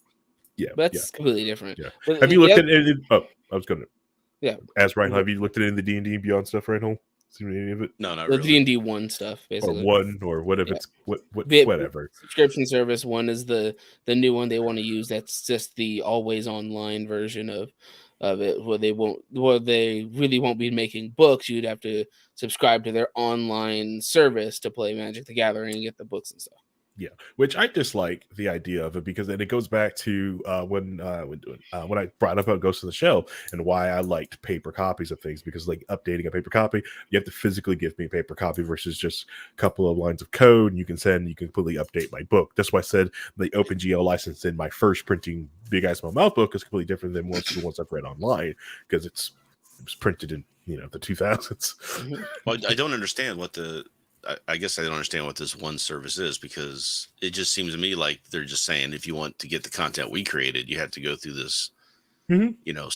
yeah, That's completely different. yeah. But Have you looked at it? Oh, I was gonna. Yeah. Ask Ryan, have you looked at any of the D&D Beyond stuff, Ryan? Seen any of it? No, not the really. D&D 1 stuff, basically. Or one, or whatever. Yeah. It's whatever. Subscription service 1 is the new one they want to use. That's just the always online version of it, where they really won't be making books. You'd have to subscribe to their online service to play Magic the Gathering and get the books and stuff. Yeah, which I dislike the idea of it because then it goes back to when I brought up Ghost in the Shell and why I liked paper copies of things, because like updating a paper copy, you have to physically give me a paper copy versus just a couple of lines of code, and you can completely update my book. That's why I said the OpenGL license in my first printing Big Eyes Small Mouth book is completely different than the ones I've read online because it was printed in the 2000s. Well, I don't understand what I guess I don't understand what this one service is, because it just seems to me like they're just saying if you want to get the content we created, you have to go through this,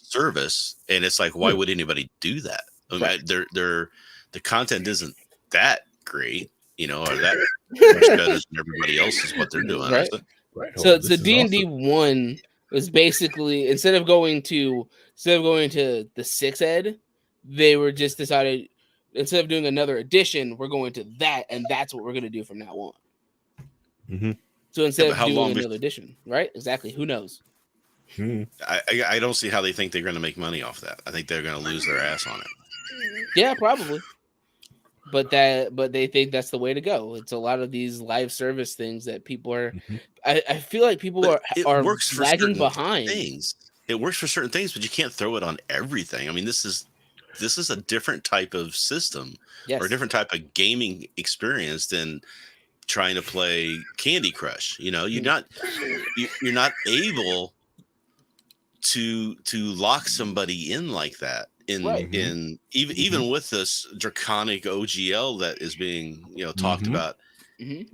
service. And it's like, why would anybody do that? I mean, the content isn't that great, or that much better than everybody else is what they're doing. Right. Right. So the D&D 1 was basically, instead of going to the 6 ed, they were just decided, instead of doing another edition, we're going to that, and that's what we're going to do from now on. Mm-hmm. So instead of doing another edition, right? Exactly. Who knows? I don't see how they think they're going to make money off that. I think they're going to lose their ass on it. Yeah, probably. But they think that's the way to go. It's a lot of these live service things that people are. I feel like people are lagging behind. It works for certain things, but you can't throw it on everything. I mean, this is a different type of system, or a different type of gaming experience than trying to play Candy Crush. You're not able to lock somebody in like that. Even with this draconic OGL that is being talked about,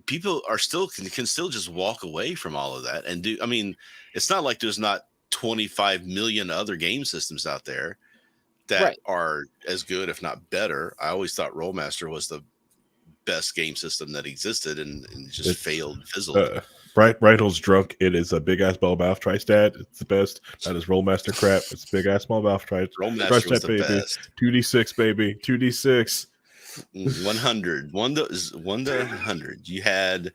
people are can still just walk away from all of that and do. I mean, it's not like there's not 25 million other game systems out there that are as good, if not better. I always thought Rollmaster was the best game system that existed, and just It's, failed, fizzled. Reinhold's drunk. It is a big ass small mouth tri-stat. It's the best. That is Rollmaster crap. It's big ass small mouth Rollmaster was tri-stat, the baby. best. 2d6, baby. 2d6. 100. 1 to 100. You had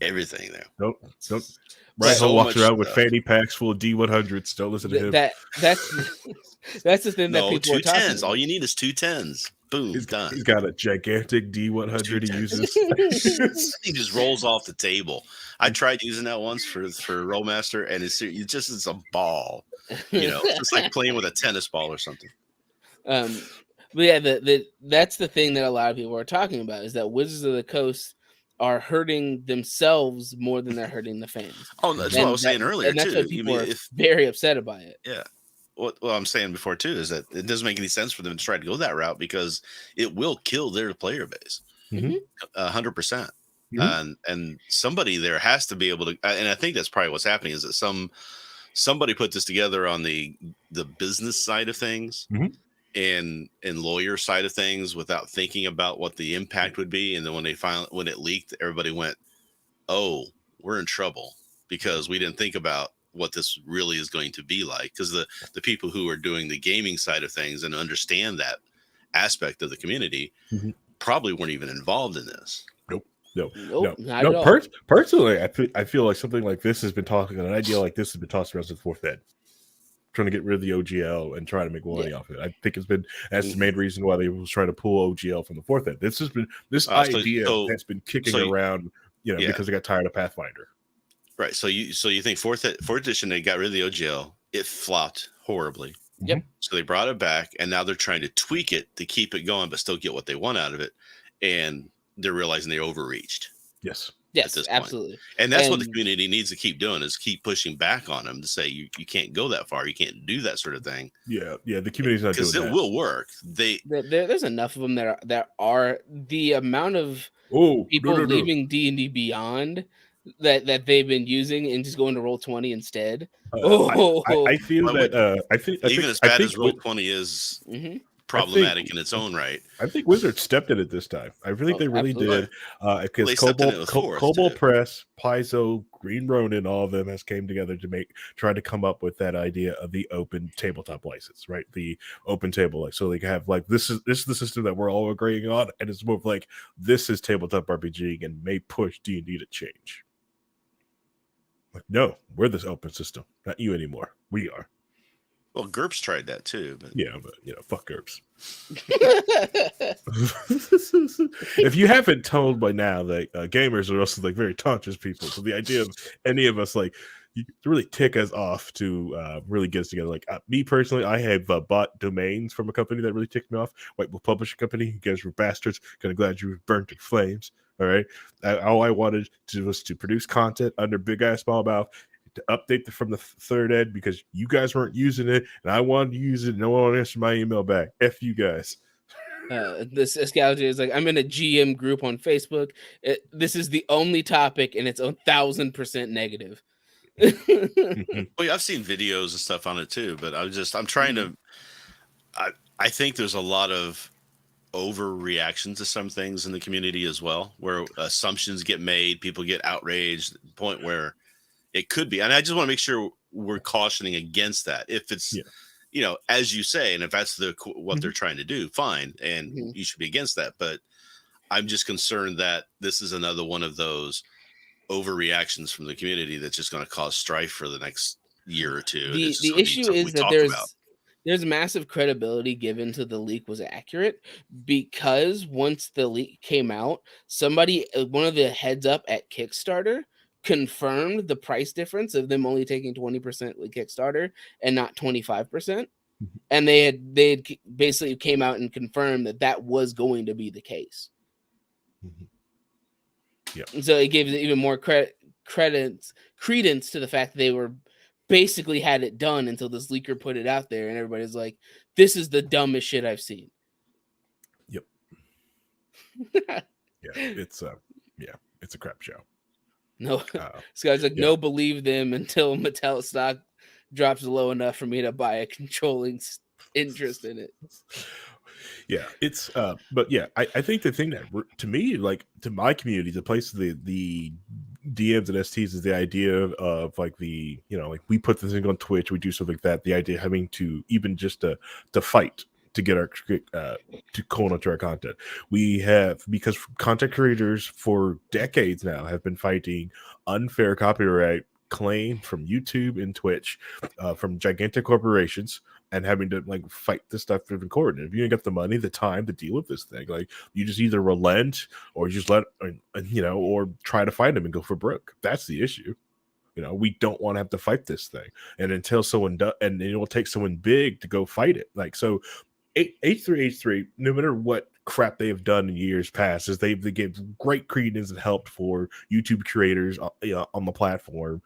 everything there. Don't. Right. Reinhold walks much around with stuff. fanny packs full of D100s. Don't listen to him. That's the thing that No, people are two talking tens. about. All you need is 2 10s. Boom, done. He's got a gigantic D100 he uses. He just rolls off the table. I tried using that once for Rollmaster, and it's a ball. It's just like playing with a tennis ball or something. But yeah, that's the thing that a lot of people are talking about, is that Wizards of the Coast are hurting themselves more than they're hurting the fans. Oh, that's what I was saying earlier, and that's too. why people are very upset about it. Yeah. What I'm saying before, too, is that it doesn't make any sense for them to try to go that route, because it will kill their player base. 100%. And somebody there has to be able to, and I think that's probably what's happening, is that somebody put this together on the business side of things and lawyer side of things without thinking about what the impact would be. And then when it leaked, everybody went, oh, we're in trouble because we didn't think about what this really is going to be like. Because the people who are doing the gaming side of things and understand that aspect of the community probably weren't even involved in this. Not at all. Personally, I feel like something like this has been talking, an idea like this has been tossed around since fourth ed, trying to get rid of the OGL and try to make money off it. I think that's the main reason why they was trying to pull OGL from the fourth ed. This idea that's been kicking around, because they got tired of Pathfinder. Right. So you think fourth edition, they got rid of the OGL, it flopped horribly. Yep. So they brought it back, and now they're trying to tweak it to keep it going, but still get what they want out of it. And they're realizing they overreached. Yes, absolutely. And that's what the community needs to keep doing, is keep pushing back on them to say you can't go that far, you can't do that sort of thing. Yeah. The community's not doing that. Because it will work. There's enough of them that are the amount of people leaving D&D Beyond that they've been using and just going to Roll20 instead. I feel that I think as bad as Roll20 is problematic in its own right. I think Wizards stepped in it this time. I think they really did. Because Cobalt Press, Paizo, Green Ronin, all of them has came together to try to come up with that idea of the open tabletop license, right? The open table, so they can have this is the system that we're all agreeing on, and it's more of like this is tabletop RPG and may push D&D to change. Like, no, we're this open system, not you anymore. We are. Well, GURPS tried that too, but fuck GURPS. If you haven't told by now that gamers are also very conscious people, so the idea of any of us you really tick us off to really get us together. Me personally, I have bought domains from a company that really ticked me off. White Wolf Publishing Company. You guys were bastards. Kind of glad you were burnt in flames. All right. All I wanted was to produce content under Big Ass Small Mouth, to update from the third ed, because you guys weren't using it and I wanted to use it. No one answered my email back. F you guys. This Escalade is I'm in a GM group on Facebook. This is the only topic and it's 1,000% negative. Well, yeah, I've seen videos and stuff on it too, but I'm trying to, I think there's a lot of overreaction to some things in the community as well, where assumptions get made, people get outraged to the point where it could be. And I just want to make sure we're cautioning against that. If it's, as you say, and if that's what they're trying to do, fine. And you should be against that. But I'm just concerned that this is another one of those overreactions from the community that's just going to cause strife for the next year or two. The issue is that there's massive credibility given to the leak was accurate, because once the leak came out, one of the heads up at Kickstarter confirmed the price difference of them only taking 20% with Kickstarter and not 25%. And they had basically came out and confirmed that was going to be the case. Yeah. And so it gave even more credence to the fact that they were basically had it done until this leaker put it out there, and everybody's like, this is the dumbest shit I've seen. Yep. It's a crap show. No, this guy's no, believe them until Mattel stock drops low enough for me to buy a controlling interest in it. Yeah, it's but yeah, I think the thing that to me, like to my community, the place the DMs and STs is the idea of like the, you know, like we put this thing on Twitch, we do something like that. The idea of having to even just to fight to get our to cone onto our content. We have, because content creators for decades now have been fighting unfair copyright claim from YouTube and Twitch, from gigantic corporations, and having to like fight this stuff in court. And if you ain't got the money, the time to deal with this thing, like you just either relent or just let, you know, or try to fight them and go for broke. That's the issue. You know, we don't want to have to fight this thing. And until someone does, and it will take someone big to go fight it. Like, so H3H3, no matter what crap they have done in years past, is they give great credence and help for YouTube creators on the platform,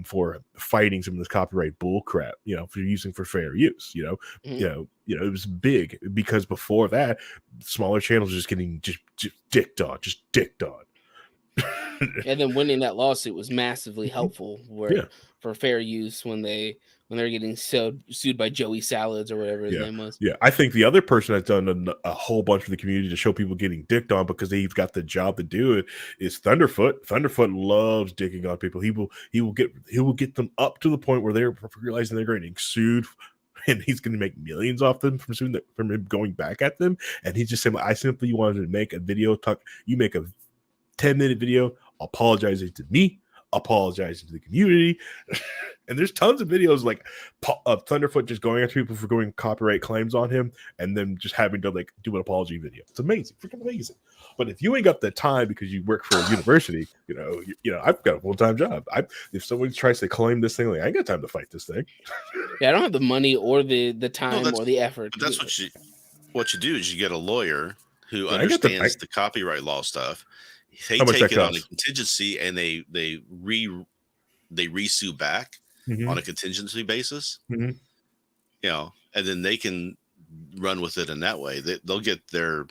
for fighting some of this copyright bull crap, you know, for using for fair use. Mhm. It was big because before that, smaller channels just getting just dicked on. And then winning that lawsuit was massively helpful Yeah. for fair use when they're getting sued by Joey Salads or whatever his Yeah, name was. yeah. I think the other person that's done a whole bunch for the community to show people getting dicked on because they've got the job to do it is Thunderfoot. Thunderfoot loves dicking on people. He will get them up to the point where they're realizing they're getting sued, and he's going to make millions off them from him going back at them. And he just said, "I simply wanted to make a video. You make a 10-minute video apologizing to me, apologizing to the community." And there's tons of videos like of Thunderfoot just going after people for going copyright claims on him, and then just having to like do an apology video. It's amazing, freaking amazing. But if you ain't got the time because you work for a university, I've got a full-time job. If someone tries to claim this thing, like, I ain't got time to fight this thing. Yeah, I don't have the money or the No, time or the effort. that's what you do is you get a lawyer who Yeah, I got understands the copyright law stuff. They How much take that it on a costs? contingency and they resue back on a contingency basis. Mhm. And then they can run with it in that way. They'll get their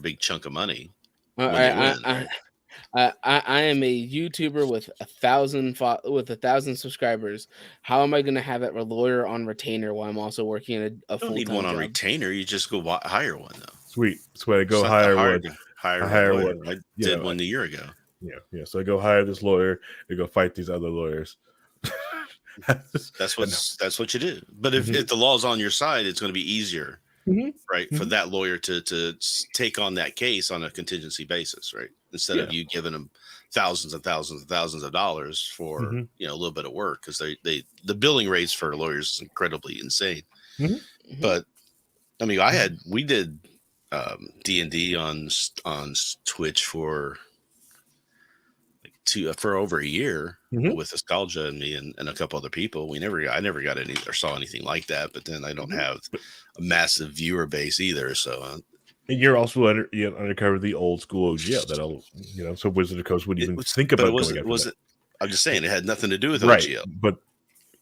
big chunk of money when they I, win. I, I am a YouTuber with 1,000 subscribers. How am I going to have that lawyer on retainer while I'm also working a You don't need full-time one on job? retainer. You just go hire one though. Sweet. So I It's go not that hire hard one. to hire I a hire lawyer. one. I did one a year ago. Yeah. So I go hire this lawyer to go fight these other lawyers. That's what you do. But if the law's on your side, it's going to be easier, right, for that lawyer to take on that case on a contingency basis, right? Instead of you giving them thousands and thousands and thousands of dollars for a little bit of work, because the billing rates for lawyers is incredibly insane. But I mean, we did D&D on Twitch for for over a year with Nostalgia and me and a couple other people. I never got any or saw anything like that. But then I don't have a massive viewer base either. So and you're also undercover the old school OGL that'll, so Wizard of the Coast wouldn't even think about going after that. I'm just saying it had nothing to do with Right, OGL. but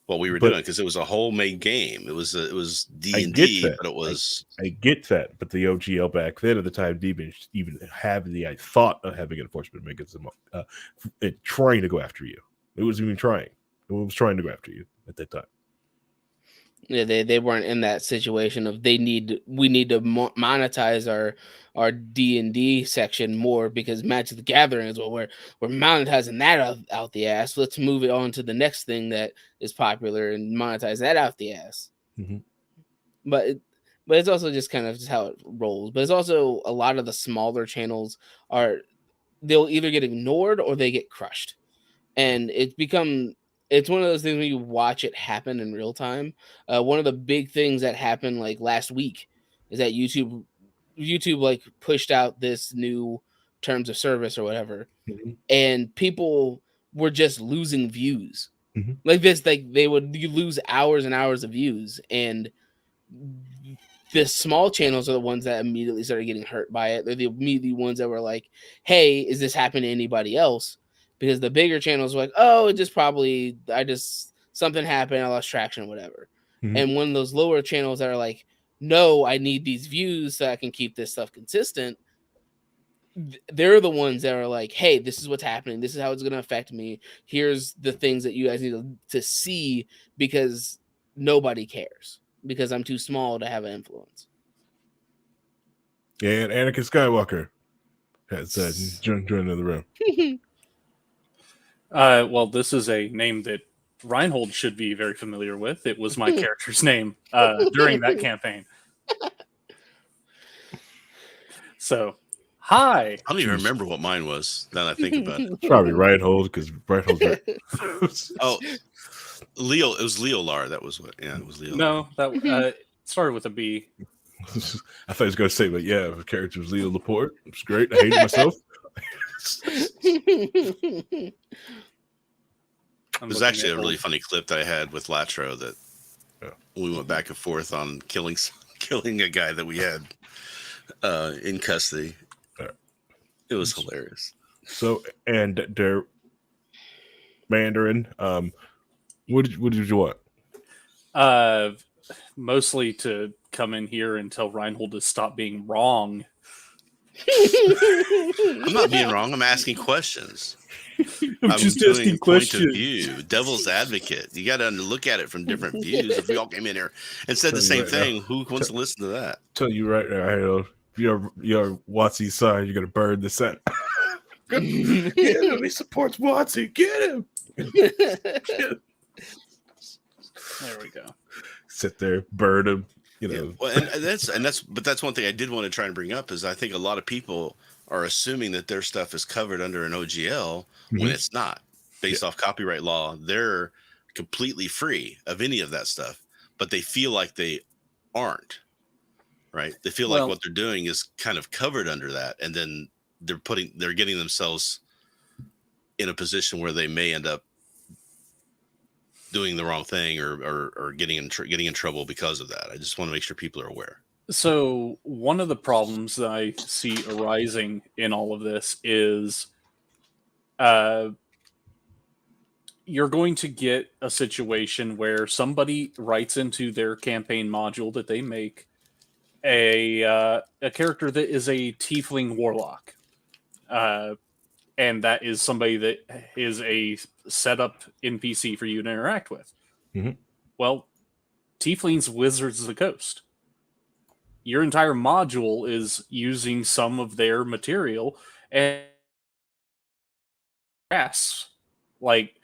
what we were doing, because it was a homemade game. It was D&D, but it was. I get that, but the OGL back then at the time didn't even have the thought of having enforcement mechanism trying to go after you. It wasn't even trying. It was trying to go after you at that time. Yeah, they weren't in that situation of we need to monetize our D&D section more, because Magic the Gathering is what we're monetizing that out the ass. Let's move it on to the next thing that is popular and monetize that out the ass. But it's also just kind of just how it rolls. But it's also a lot of the smaller channels they'll either get ignored or they get crushed, and it's one of those things when you watch it happen in real time. One of the big things that happened like last week is that YouTube like pushed out this new terms of service or whatever, and people were just losing views like this. Like you lose hours and hours of views, and the small channels are the ones that immediately started getting hurt by it. They're the immediately ones that were like, "Hey, is this happening to anybody else?" Because the bigger channels were like, "Oh, it just something happened, I lost traction, whatever." And one of those lower channels that are like, "No, I need these views so I can keep this stuff consistent." They're the ones that are like, "Hey, this is what's happening. This is how it's going to affect me. Here's the things that you guys need to see, because nobody cares, because I'm too small to have an influence." And Anakin Skywalker has joined into the room. Well, this is a name that Reinhold should be very familiar with. It was my character's name during that campaign. So, hi. I don't even remember what mine was. Now that I think about it. It's probably Reinhold because Reinhold's Oh, Leo. It was Leo Lar. That was what. Yeah, it was Leo. No, that started with a B. I thought he was going to say, but yeah, the character was Leo Laporte. It was great. I hated myself. There's actually a really funny clip that I had with Latro that we went back and forth on killing a guy that we had in custody. It was hilarious. So, and der Mandarin, what did you want? Mostly to come in here and tell Reinhold to stop being wrong. I'm not being wrong. I'm asking questions. I'm just doing asking a point of questions. view. Devil's advocate. You got to look at it from different views. If we all came in here and said the Tell you same right thing, who wants to listen to that? Tell you right now, if you're WoTC's side, you're gonna burn the set. Get him. He supports WoTC. Get him. There we go. Sit there, burn him. You know. Yeah. Well, and that's one thing I did want to try and bring up is I think a lot of people are assuming that their stuff is covered under an OGL when it's not. Based off copyright law, they're completely free of any of that stuff, but they feel like they aren't. Right? They feel like what they're doing is kind of covered under that, and then they're getting themselves in a position where they may end up doing the wrong thing or getting in trouble because of that. I just want to make sure people are aware. So one of the problems that I see arising in all of this is you're going to get a situation where somebody writes into their campaign module that they make a character that is a tiefling warlock. And that is somebody that is a setup NPC for you to interact with. Mm-hmm. Well, Tiefling's Wizards of the Coast. Your entire module is using some of their material and like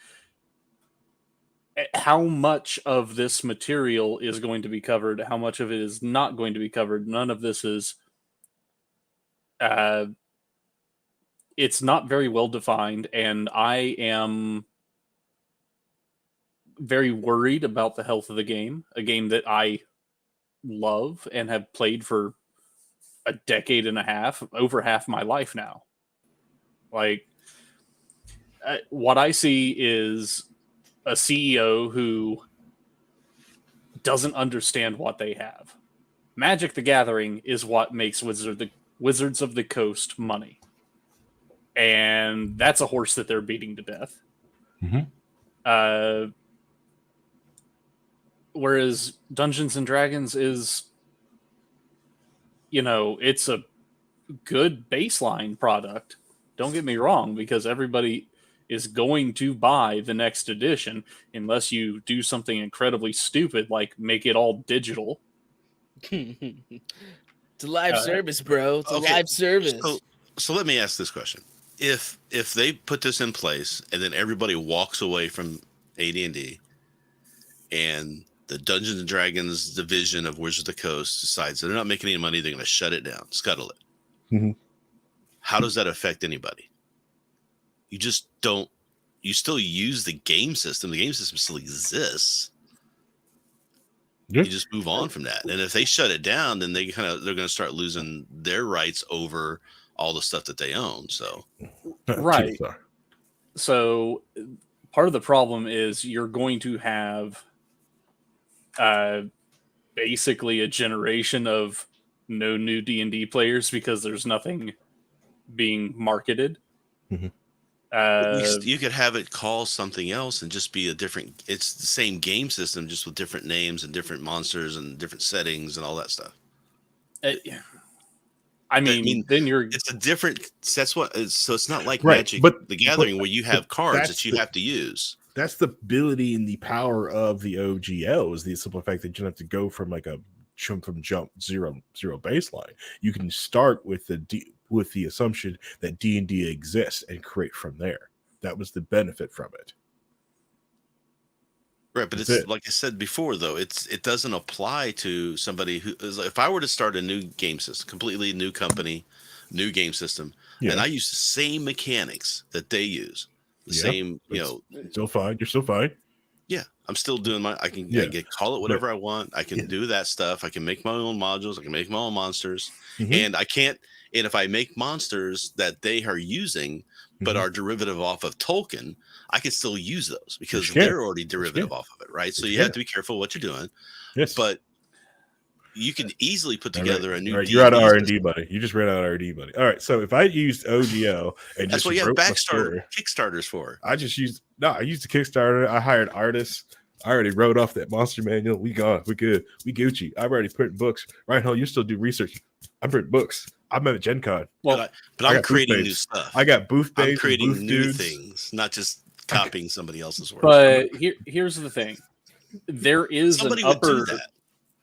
how much of this material is going to be covered, how much of it is not going to be covered. None of this is it's not very well defined, and I am very worried about the health of the game, a game that I love and have played for a decade and a half, over half my life now. Like, what I see is a CEO who doesn't understand what they have. Magic the Gathering is what makes Wizards of the Coast money. And that's a horse that they're beating to death. Mm-hmm. Whereas Dungeons and Dragons is, it's a good baseline product. Don't get me wrong, because everybody is going to buy the next edition unless you do something incredibly stupid like make it all digital. It's a live service, bro. It's a live service. So let me ask this question. If they put this in place and then everybody walks away from AD&D and the Dungeons and Dragons division of Wizards of the Coast decides they're not making any money, they're going to shut it down, scuttle it. Mm-hmm. How does that affect anybody? You just don't. You still use the game system. The game system still exists. You just move on from that. And if they shut it down, then they're going to start losing their rights over all the stuff that they own. So, right. So part of the problem is you're going to have basically a generation of no new D&D players because there's nothing being marketed. Mm-hmm. You could have it call something else and just be it's the same game system, just with different names and different monsters and different settings and all that stuff. I mean, then it's a different, so it's not like right. Magic the Gathering where you have cards that you have to use. That's the ability and the power of the OGL is the simple fact that you don't have to go from like a jump zero baseline. You can start with the assumption that D&D exists and create from there. That was the benefit from it. Right, but it's like I said before, though, it doesn't apply to somebody who is if I were to start a new game system, completely new company, new game system, and I use the same mechanics that they use, the same, still fine. You're still fine. Yeah, I'm still doing I can call it whatever I want. I can do that stuff. I can make my own modules. I can make my own monsters, and I can't. And if I make monsters that they are using, but are derivative off of Tolkien, I can still use those because they're already derivative off of it, right? So you have to be careful what you're doing. Yes, but you can easily put together a new. Right. You're out of R&D money. You just ran out of R&D money. All right. So if I used OGL and that's what you have Kickstarters for. I used the Kickstarter. I hired artists. I already wrote off that monster manual. We gone. We good. We Gucci. I've already printed books. Right now, you still do research. I'm printing books. I'm at a Gen Con. Well, but I'm creating new stuff. I got booth days. I'm creating new things, not just copying somebody else's work. But here's the thing: there is somebody an would upper. do that.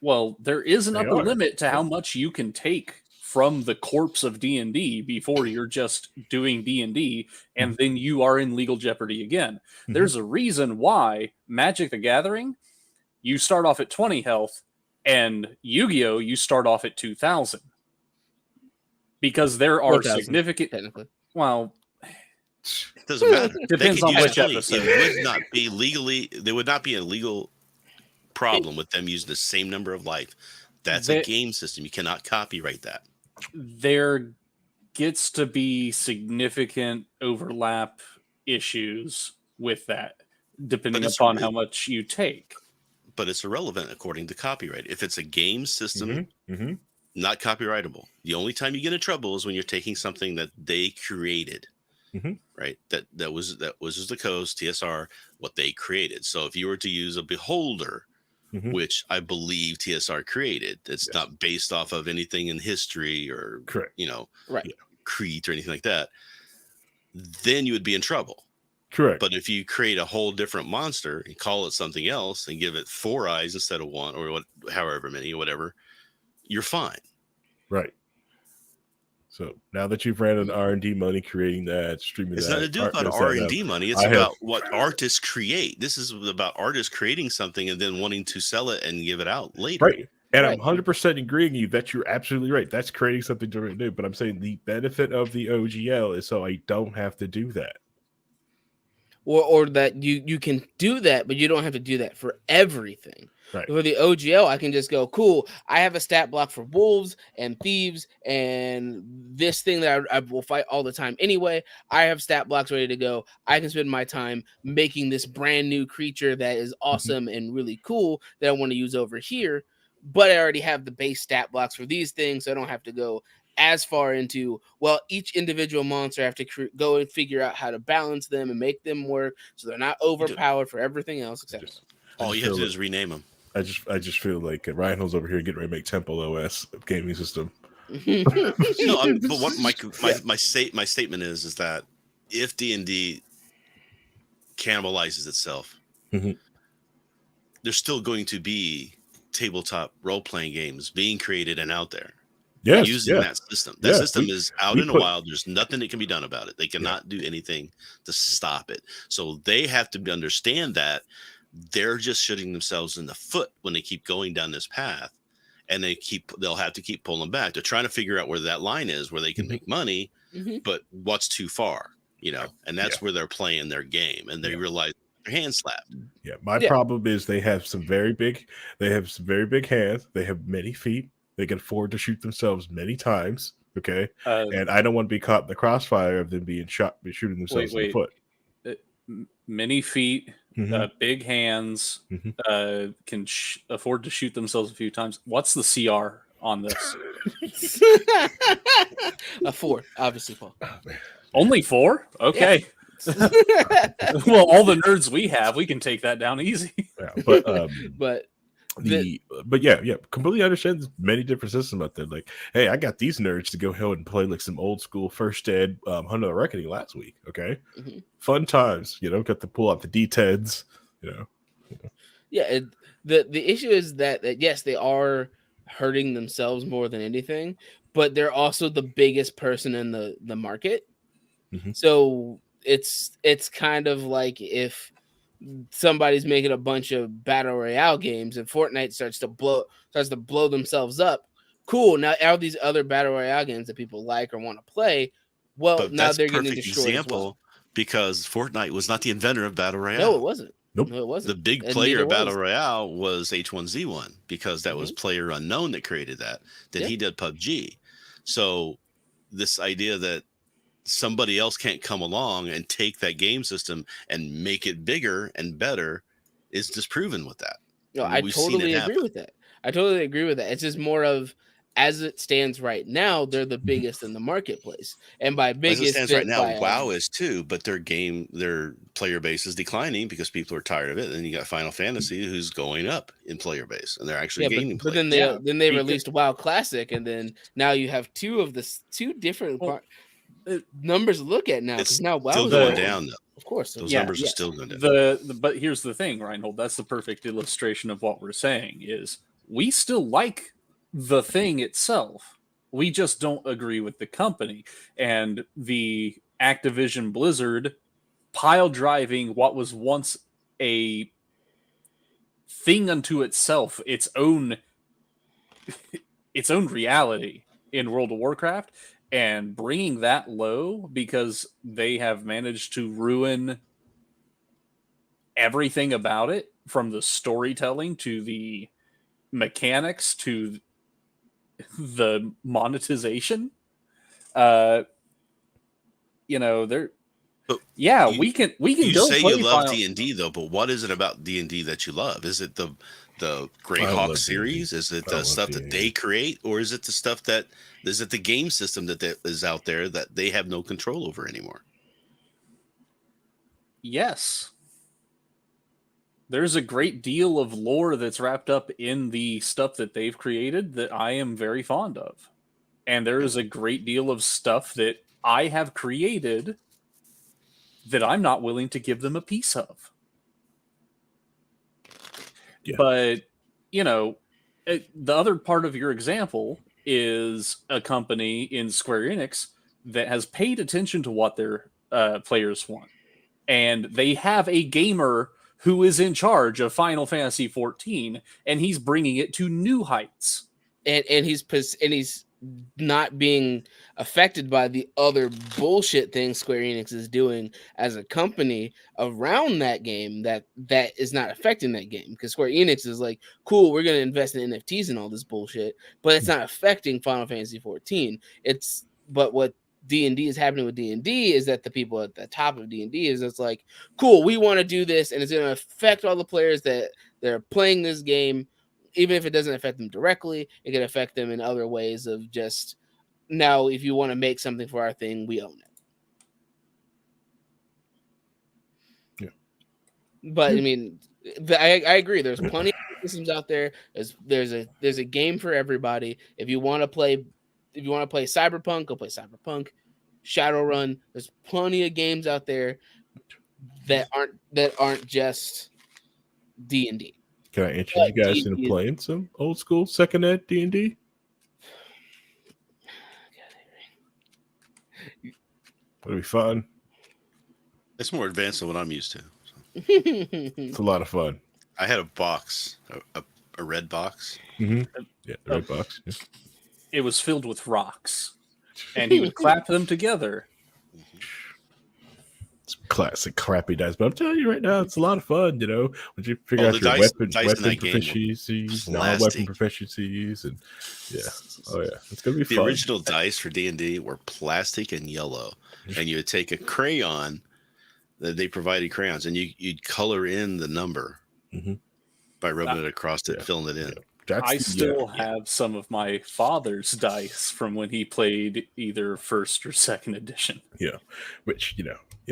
Well, there is an upper limit to how much you can take from the corpse of D&D before you're just doing D&D, and then you are in legal jeopardy again. There's a reason why Magic the Gathering, you start off at 20 health, and Yu-Gi-Oh, you start off at 2,000. Because there are significant... Technically. Well... It doesn't matter. Depends on which episode. It would not be legally... There would not be a legal problem with them using the same number of life. That's a game system. You cannot copyright that. There gets to be significant overlap issues with that, depending upon how much you take. But it's irrelevant according to copyright. If it's a game system, not copyrightable. The only time you get in trouble is when you're taking something that they created. Right, that was the Coast TSR, what they created. So if you were to use a Beholder, which I believe TSR created, it's not based off of anything in history or Crete or anything like that, then you would be in trouble. Correct. But if you create a whole different monster and call it something else and give it 4 eyes instead of 1 or however many or whatever, you're fine. Right. So now that you've ran an R&D money creating that, streaming it's that, not to do about R&D money. It's about what artists create. This is about artists creating something and then wanting to sell it and give it out later. Right. And I'm 100% agreeing with you that you're absolutely right. That's creating something different new. But I'm saying the benefit of the OGL is so I don't have to do that. Or that you can do that, but you don't have to do that for everything. Right. For the OGL, I can just go, cool, I have a stat block for wolves and thieves and this thing that I will fight all the time anyway. I have stat blocks ready to go. I can spend my time making this brand new creature that is awesome and really cool that I want to use over here. But I already have the base stat blocks for these things, so I don't have to go as far into, well, each individual monster I have to go and figure out how to balance them and make them work so they're not overpowered for everything else, etc. All you have to do is rename them. I just feel like Ryan Hill's over here getting ready to make Temple OS gaming system. No, but what my statement is that if D&D cannibalizes itself, there's still going to be tabletop role-playing games being created and out there. Yes, using that system. That system is out in the wild. There's nothing that can be done about it. They cannot do anything to stop it. So they have to understand that they're just shooting themselves in the foot when they keep going down this path, and they'll have to keep pulling back. They're trying to figure out where that line is where they can make money, but what's too far, and that's where they're playing their game, and they realize their hand slapped. Yeah. My problem is they have some very big hands. They have many feet. They can afford to shoot themselves many times. Okay. And I don't want to be caught in the crossfire of them being shooting themselves in the foot. Many feet, big hands, can afford to shoot themselves a few times. What's the CR on this? A 4, obviously, Paul. Oh, Only 4? Okay. Yeah. Well, all the nerds we have, we can take that down easy. Yeah, but completely understand there's many different systems out there. Like, hey, I got these nerds to go ahead and play like some old school First Ed Hunt of the Reckoning last week. Okay, fun times. Got to pull out the D10s. Yeah, the issue is that yes, they are hurting themselves more than anything, but they're also the biggest person in the market. Mhm. So it's kind of like if somebody's making a bunch of battle royale games and Fortnite starts to blow themselves up. Cool. Now all these other battle royale games that people like or want to play, well, But now that's a they're getting perfect destroyed as example well. because Fortnite was not the inventor of Battle No, it Royale. wasn't. Nope. No, it wasn't. The big And player neither of Battle was. Royale was H1Z1 because that was Mhm. Player Unknown that created that. Then Yeah. he did PUBG. So this idea that somebody else can't come along and take that game system and make it bigger and better is disproven with that. No, I mean, I we've seen it totally agree happen. with that. I totally agree with that. It's just more of as it stands right now, they're the biggest in the marketplace, and by As it biggest, stands right now, by WoW is too, but their player base is declining because people are tired of it. And then you got Final Fantasy, who's going up in player base, and they're actually yeah, gaining but then players. they because- released WoW Classic, and then now you have two different Well, numbers to look at now It's because now WoW still is going growing. down, though. Of course, Those Yeah, numbers are yes. still going down. But here's the thing, Reinhold. That's the perfect illustration of what we're saying is we still like the thing itself. We just don't agree with the company and the Activision Blizzard pile driving what was once a thing unto itself, its own reality in World of Warcraft, and bringing that low because they have managed to ruin everything about it, from the storytelling to the mechanics to the monetization. They're But yeah, you- we can You go say play you love Final. D&D though, but what is it about D&D that you love? Is it the Greyhawk love D&D. series? Is it I the love stuff that D&D. they create, or is it the stuff that is it the game system that is out there that they have no control over anymore? Yes. There's a great deal of lore that's wrapped up in the stuff that they've created that I am very fond of. And there is a great deal of stuff that I have created that I'm not willing to give them a piece of. Yeah. But, the other part of your example is a company in Square Enix that has paid attention to what their players want. And they have a gamer who is in charge of Final Fantasy XIV, and he's bringing it to new heights. And he's not being affected by the other bullshit things Square Enix is doing as a company around that game that is not affecting that game, because Square Enix is like, cool, we're going to invest in NFTs and all this bullshit, but it's not affecting Final Fantasy XIV. But what D&D is happening with D&D is that the people at the top of D&D is it's like, cool, we want to do this, and it's going to affect all the players that are playing this game. Even if it doesn't affect them directly, it can affect them in other ways of just, now, if you want to make something for our thing, we own it. Yeah. But I mean, I agree. There's plenty of systems out there. There's a game for everybody. If you want to play Cyberpunk, go play Cyberpunk. Shadowrun. There's plenty of games out there that aren't just D&D. Can I interest you guys into playing some old school second ed D&D? It'll be fun. It's more advanced than what I'm used to. It's a lot of fun. I had a box, a red box. Mm-hmm. Yeah, the red box. Yeah. It was filled with rocks, and he would clap them together. It's classic crappy dice, but I'm telling you right now, it's a lot of fun. Once you figure out the your dice weapon in that game were proficiencies, plastic. non-weapon proficiencies, and it's gonna be The fun. original dice for D&D were plastic and yellow, and you would take a crayon. They provided crayons, and you'd color in the number by rubbing it across it, filling it in. I still have some of my father's dice from when he played either first or second edition. Yeah, which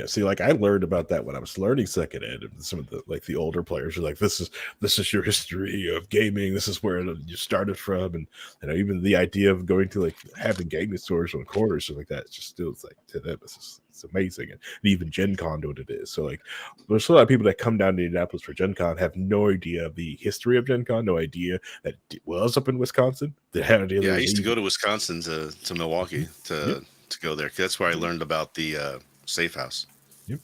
see, like I learned about that when I was learning second ed. And some of the older players are like, "This is your history of gaming. This is where you started from," and even the idea of going to like having gaming stores on corners and like that. It's just still, it's like to them, it's it's amazing. And even Gen Con know what it is. So like there's a lot of people that come down to Indianapolis for Gen Con have no idea of the history of Gen Con, no idea that it was up in Wisconsin. They had idea. Yeah, I used to go to Wisconsin to Milwaukee to go there. That's where I learned about the Safe House. Yep.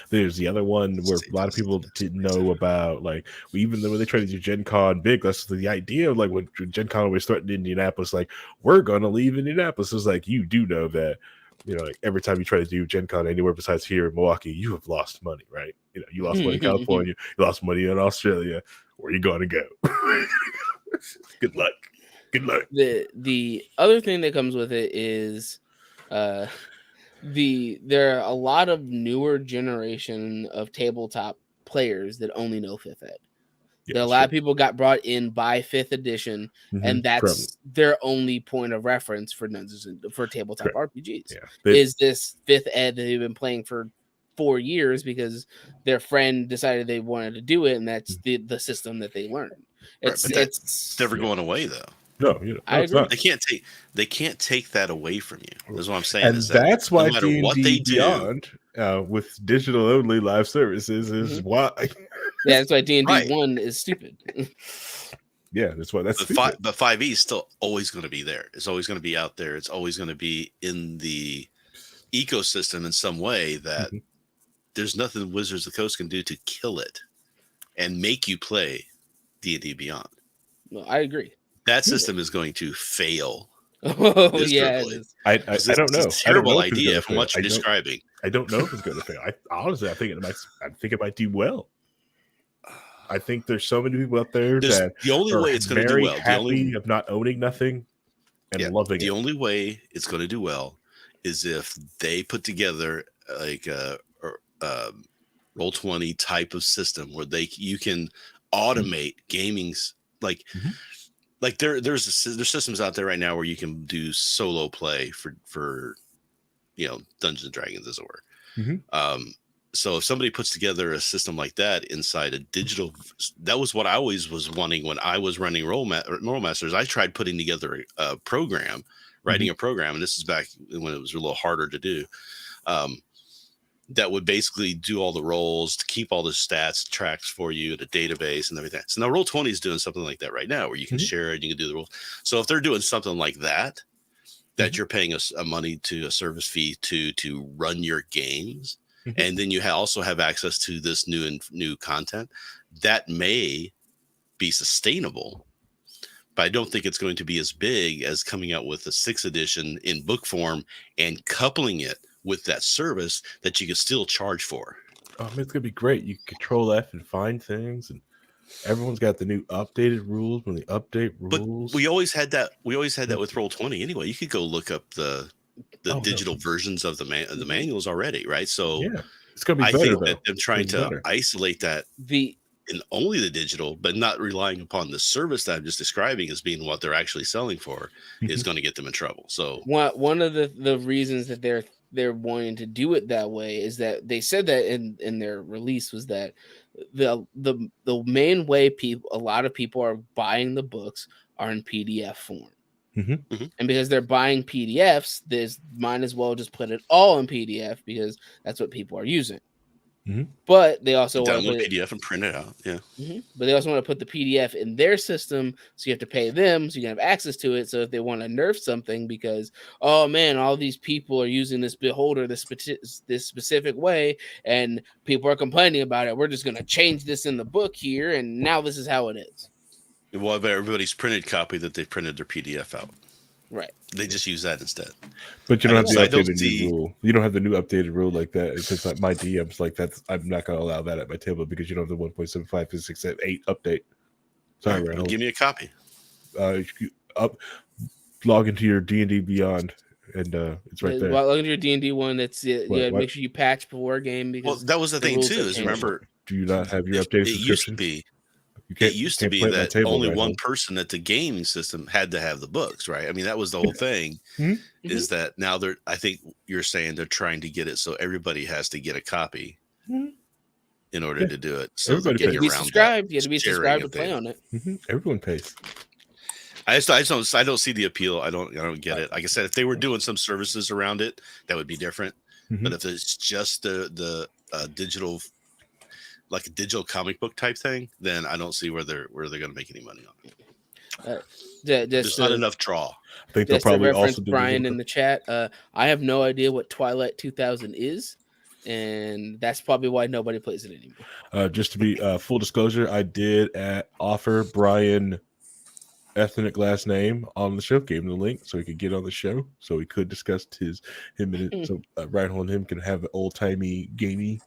There's the other one where a lot of people didn't know about, like, even though when they tried to do Gen Con big, that's the idea of like when Gen Con was threatened Indianapolis, like, we're gonna leave Indianapolis. It's like, you do know that, you know, like every time you try to do Gen Con anywhere besides here in Milwaukee, you have lost money, right? You know, you lost money in California, you lost money in Australia. Where you gonna go? Good luck. Good luck. The other thing that comes with it is there are a lot of newer generation of tabletop players that only know 5th ed. Yeah, A lot of people got brought in by 5th edition, and that's their only point of reference for tabletop RPGs. Yeah. Is this 5th ed that they've been playing for 4 years because their friend decided they wanted to do it, and that's the system that they learned. It's never going away though. No, you know, I agree. They can't take that away from you. That's what I'm saying. And that's why no matter D&D what they Beyond, with digital only live services is why. Yeah, that's why D&D 1 is stupid. Yeah, that's why that's but 5e is still always going to be there. It's always going to be out there. It's always going to be in the ecosystem in some way that there's nothing Wizards of the Coast can do to kill it and make you play D&D Beyond. No, I agree. That system is going to fail. Oh yeah, I don't know. It's a terrible idea from what you're describing. I don't know if it's going to fail. I think it might do well. I think there's so many people out there that the only way it's going to do well. Happy of not owning nothing and loving it. The only way it's going to do well is if they put together like a Roll20 type of system where you can automate gaming's like. Like there's systems out there right now where you can do solo play for Dungeons and Dragons, as it were. So if somebody puts together a system like that inside a digital, that was what I always was wanting when I was running Rollmasters. I tried putting together a program, writing a program, and this is back when it was a little harder to do. That would basically do all the rolls, to keep all the stats tracks for you, the database and everything. So now Roll20 is doing something like that right now, where you can share it, you can do the rolls. So if they're doing something like that, that you're paying a money to a service fee to run your games, and then you also have access to this new content, that may be sustainable. But I don't think it's going to be as big as coming out with a 6th edition in book form and coupling it with that service that you can still charge for. Oh, man, it's gonna be great. You can control F and find things, and everyone's got the new updated rules when they update rules. But we always had that. We always had that with Roll20 anyway. You could go look up the digital versions of the manuals already, right? So yeah, it's gonna be better. I think that them trying to isolate that in only the digital, but not relying upon the service that I'm just describing as being what they're actually selling for, is going to get them in trouble. So one of the reasons that they're wanting to do it that way is that they said that in their release was that the main way a lot of people are buying the books are in PDF form. And because they're buying PDFs, this might as well just put it all in PDF because that's what people are using. But they also want to download PDF and print it out. Yeah. But they also want to put the PDF in their system, so you have to pay them, so you can have access to it. So if they want to nerf something, because oh man, all these people are using this beholder this specific way, and people are complaining about it, we're just going to change this in the book here, and now this is how it is. Well, I bet everybody's printed copy that they printed their PDF out. Right. They just use that instead. But you don't have the updated new rule. You don't have the new updated rule like that. Because like my DM's like that's I'm not going to allow that at my table because you don't have the 1.75 to 6.8 update. Sorry, right, give me a copy. Log into your D&D Beyond, and it's right there. Log into your D&D one. That's it. Make sure you patch before a game. Because that was the thing too. Is remember, do you not have your updated subscription? It used to be that only one person at the gaming system had to have the books, right? I mean, that was the whole thing. Is that now I think you're saying they're trying to get it so everybody has to get a copy in order to do it. So everybody you have to be subscribed. You have to be subscribed to play on it. Everyone pays. I don't see the appeal. I don't get it. Like I said, if they were doing some services around it, that would be different. But if it's just the digital, like a digital comic book type thing, then I don't see where they're going to make any money on it. There's not enough draw. I think they'll Just to probably reference also do Brian digital. in the chat, I have no idea what Twilight 2000 is, and that's probably why nobody plays it anymore. Just to be full disclosure, I did offer Brian ethnic last name on the show, gave him the link so he could get on the show, so he could discuss him and it, so Reinhold and him can have an old timey gamey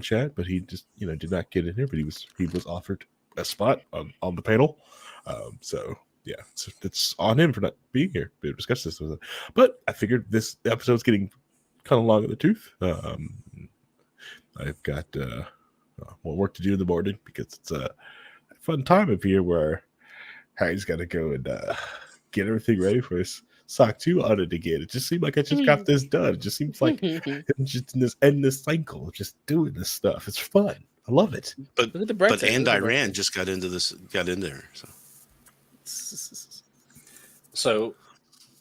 chat. But he just did not get in here. But he was offered a spot on the panel. So yeah, so it's on him for not being here to discuss this with him. But I figured this episode's getting kind of long in the tooth. I've got more work to do in the morning because it's a fun time of year where Harry's got to go and get everything ready for his SOC 2 audit again. It just seemed like I just got this done. It just seems like I'm just in this endless cycle of just doing this stuff. It's fun. I love it. But Look at the bright but side. and Look at the bright Iran side. just got in there. So,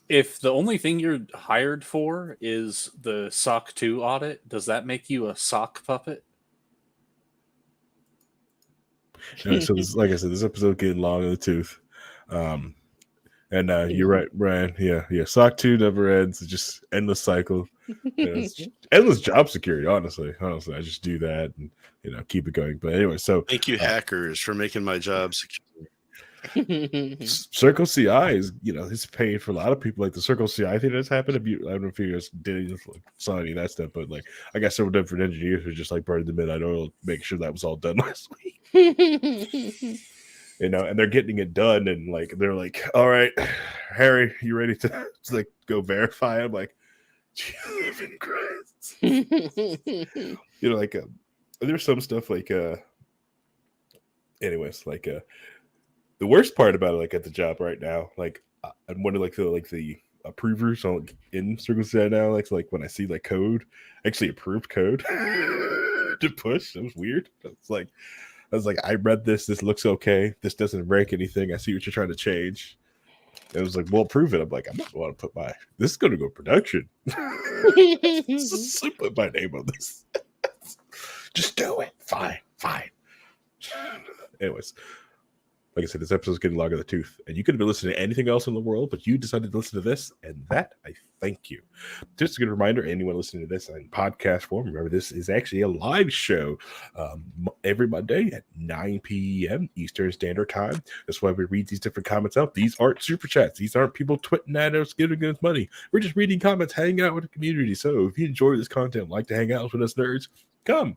if the only thing you're hired for is the SOC 2 audit, does that make you a sock puppet? So this, like I said, this episode getting long in the tooth. And you're right, Brian. Yeah. SOC 2 never ends. It's just endless cycle. It's endless job security. Honestly, I just do that and keep it going. But anyway, so Thank you, hackers, for making my job secure. Circle CI is it's paid for a lot of people. Like the Circle CI thing that's happened. I don't know if you guys saw any of that stuff, but like I got several different engineers who just like burned the midnight oil to make sure that was all done last week. And they're getting it done, and like they're like, "All right, Harry, you ready to like go verify?" I'm like, "Jesus Christ!" There's some stuff like, anyways, like the worst part about it, like at the job right now, like I'm one of the approvers on in Circle CI now. Like when I see like code, actually approved code to push, it was weird. I was like, I read this. This looks okay. This doesn't break anything. I see what you're trying to change. It was like, well, prove it. I'm like, I'm not going to put this is going to go production. So put my name on this. Just do it. Fine. Anyways, like I said, this episode's getting long in the tooth, and you could have been listening to anything else in the world, but you decided to listen to this, and that I thank you. Just a good reminder, anyone listening to this in podcast form, remember this is actually a live show every Monday at 9 p.m. Eastern Standard Time. That's why we read these different comments out. These aren't super chats. These aren't people twitting at us, giving us money. We're just reading comments, hanging out with the community. So if you enjoy this content, like to hang out with us nerds, come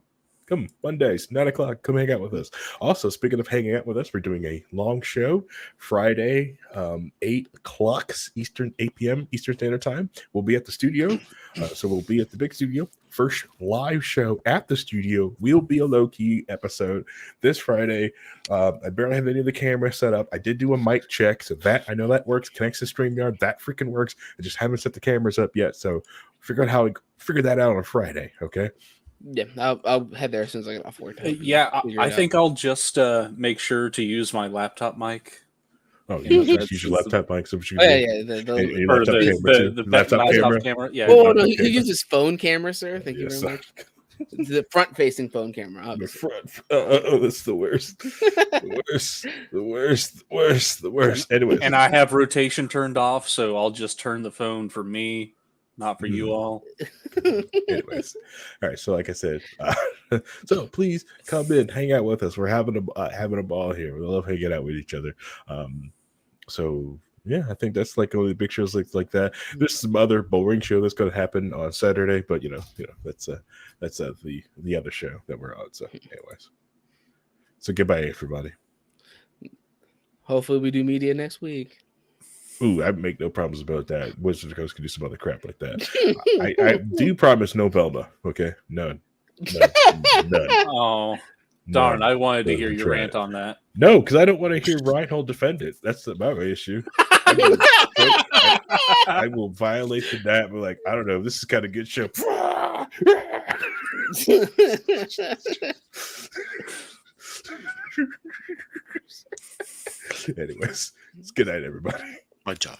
Mondays, 9 o'clock. Come hang out with us. Also, speaking of hanging out with us, we're doing a long show Friday, 8 p.m. Eastern Standard Time. We'll be at the studio. So we'll be at the big studio. First live show at the studio will be a low-key episode this Friday. I barely have any of the cameras set up. I did do a mic check, so that I know that works. Connects to StreamYard. That freaking works. I just haven't set the cameras up yet. So figure that out on a Friday, okay? Yeah, I'll head there as soon as I get off work. I think I'll just make sure to use my laptop mic. Oh, you just use your laptop mic. So The laptop camera. Yeah. Oh no, he uses phone camera, sir. Thank you very much. The front-facing phone camera. Obviously. That's the worst. The worst. Anyway, and I have rotation turned off, so I'll just turn the phone for me, not for you all. Anyways, all right. So, like I said, so please come in, hang out with us. We're having a ball here. We love hanging out with each other. So yeah, I think that's like only the big shows like that. There's some other boring show that's going to happen on Saturday, but that's the other show that we're on. So, anyways, so goodbye, everybody. Hopefully, we do media next week. Ooh, I make no promises about that. Wizards of the Coast can do some other crap like that. I do promise no Velma. Okay, none. Oh, darn! I wanted to hear your rant on that. No, because I don't want to hear Reinhold defend it. That's my issue. I will violate that. But like, I don't know. This is kind of good show. Anyways, good night, everybody. My job.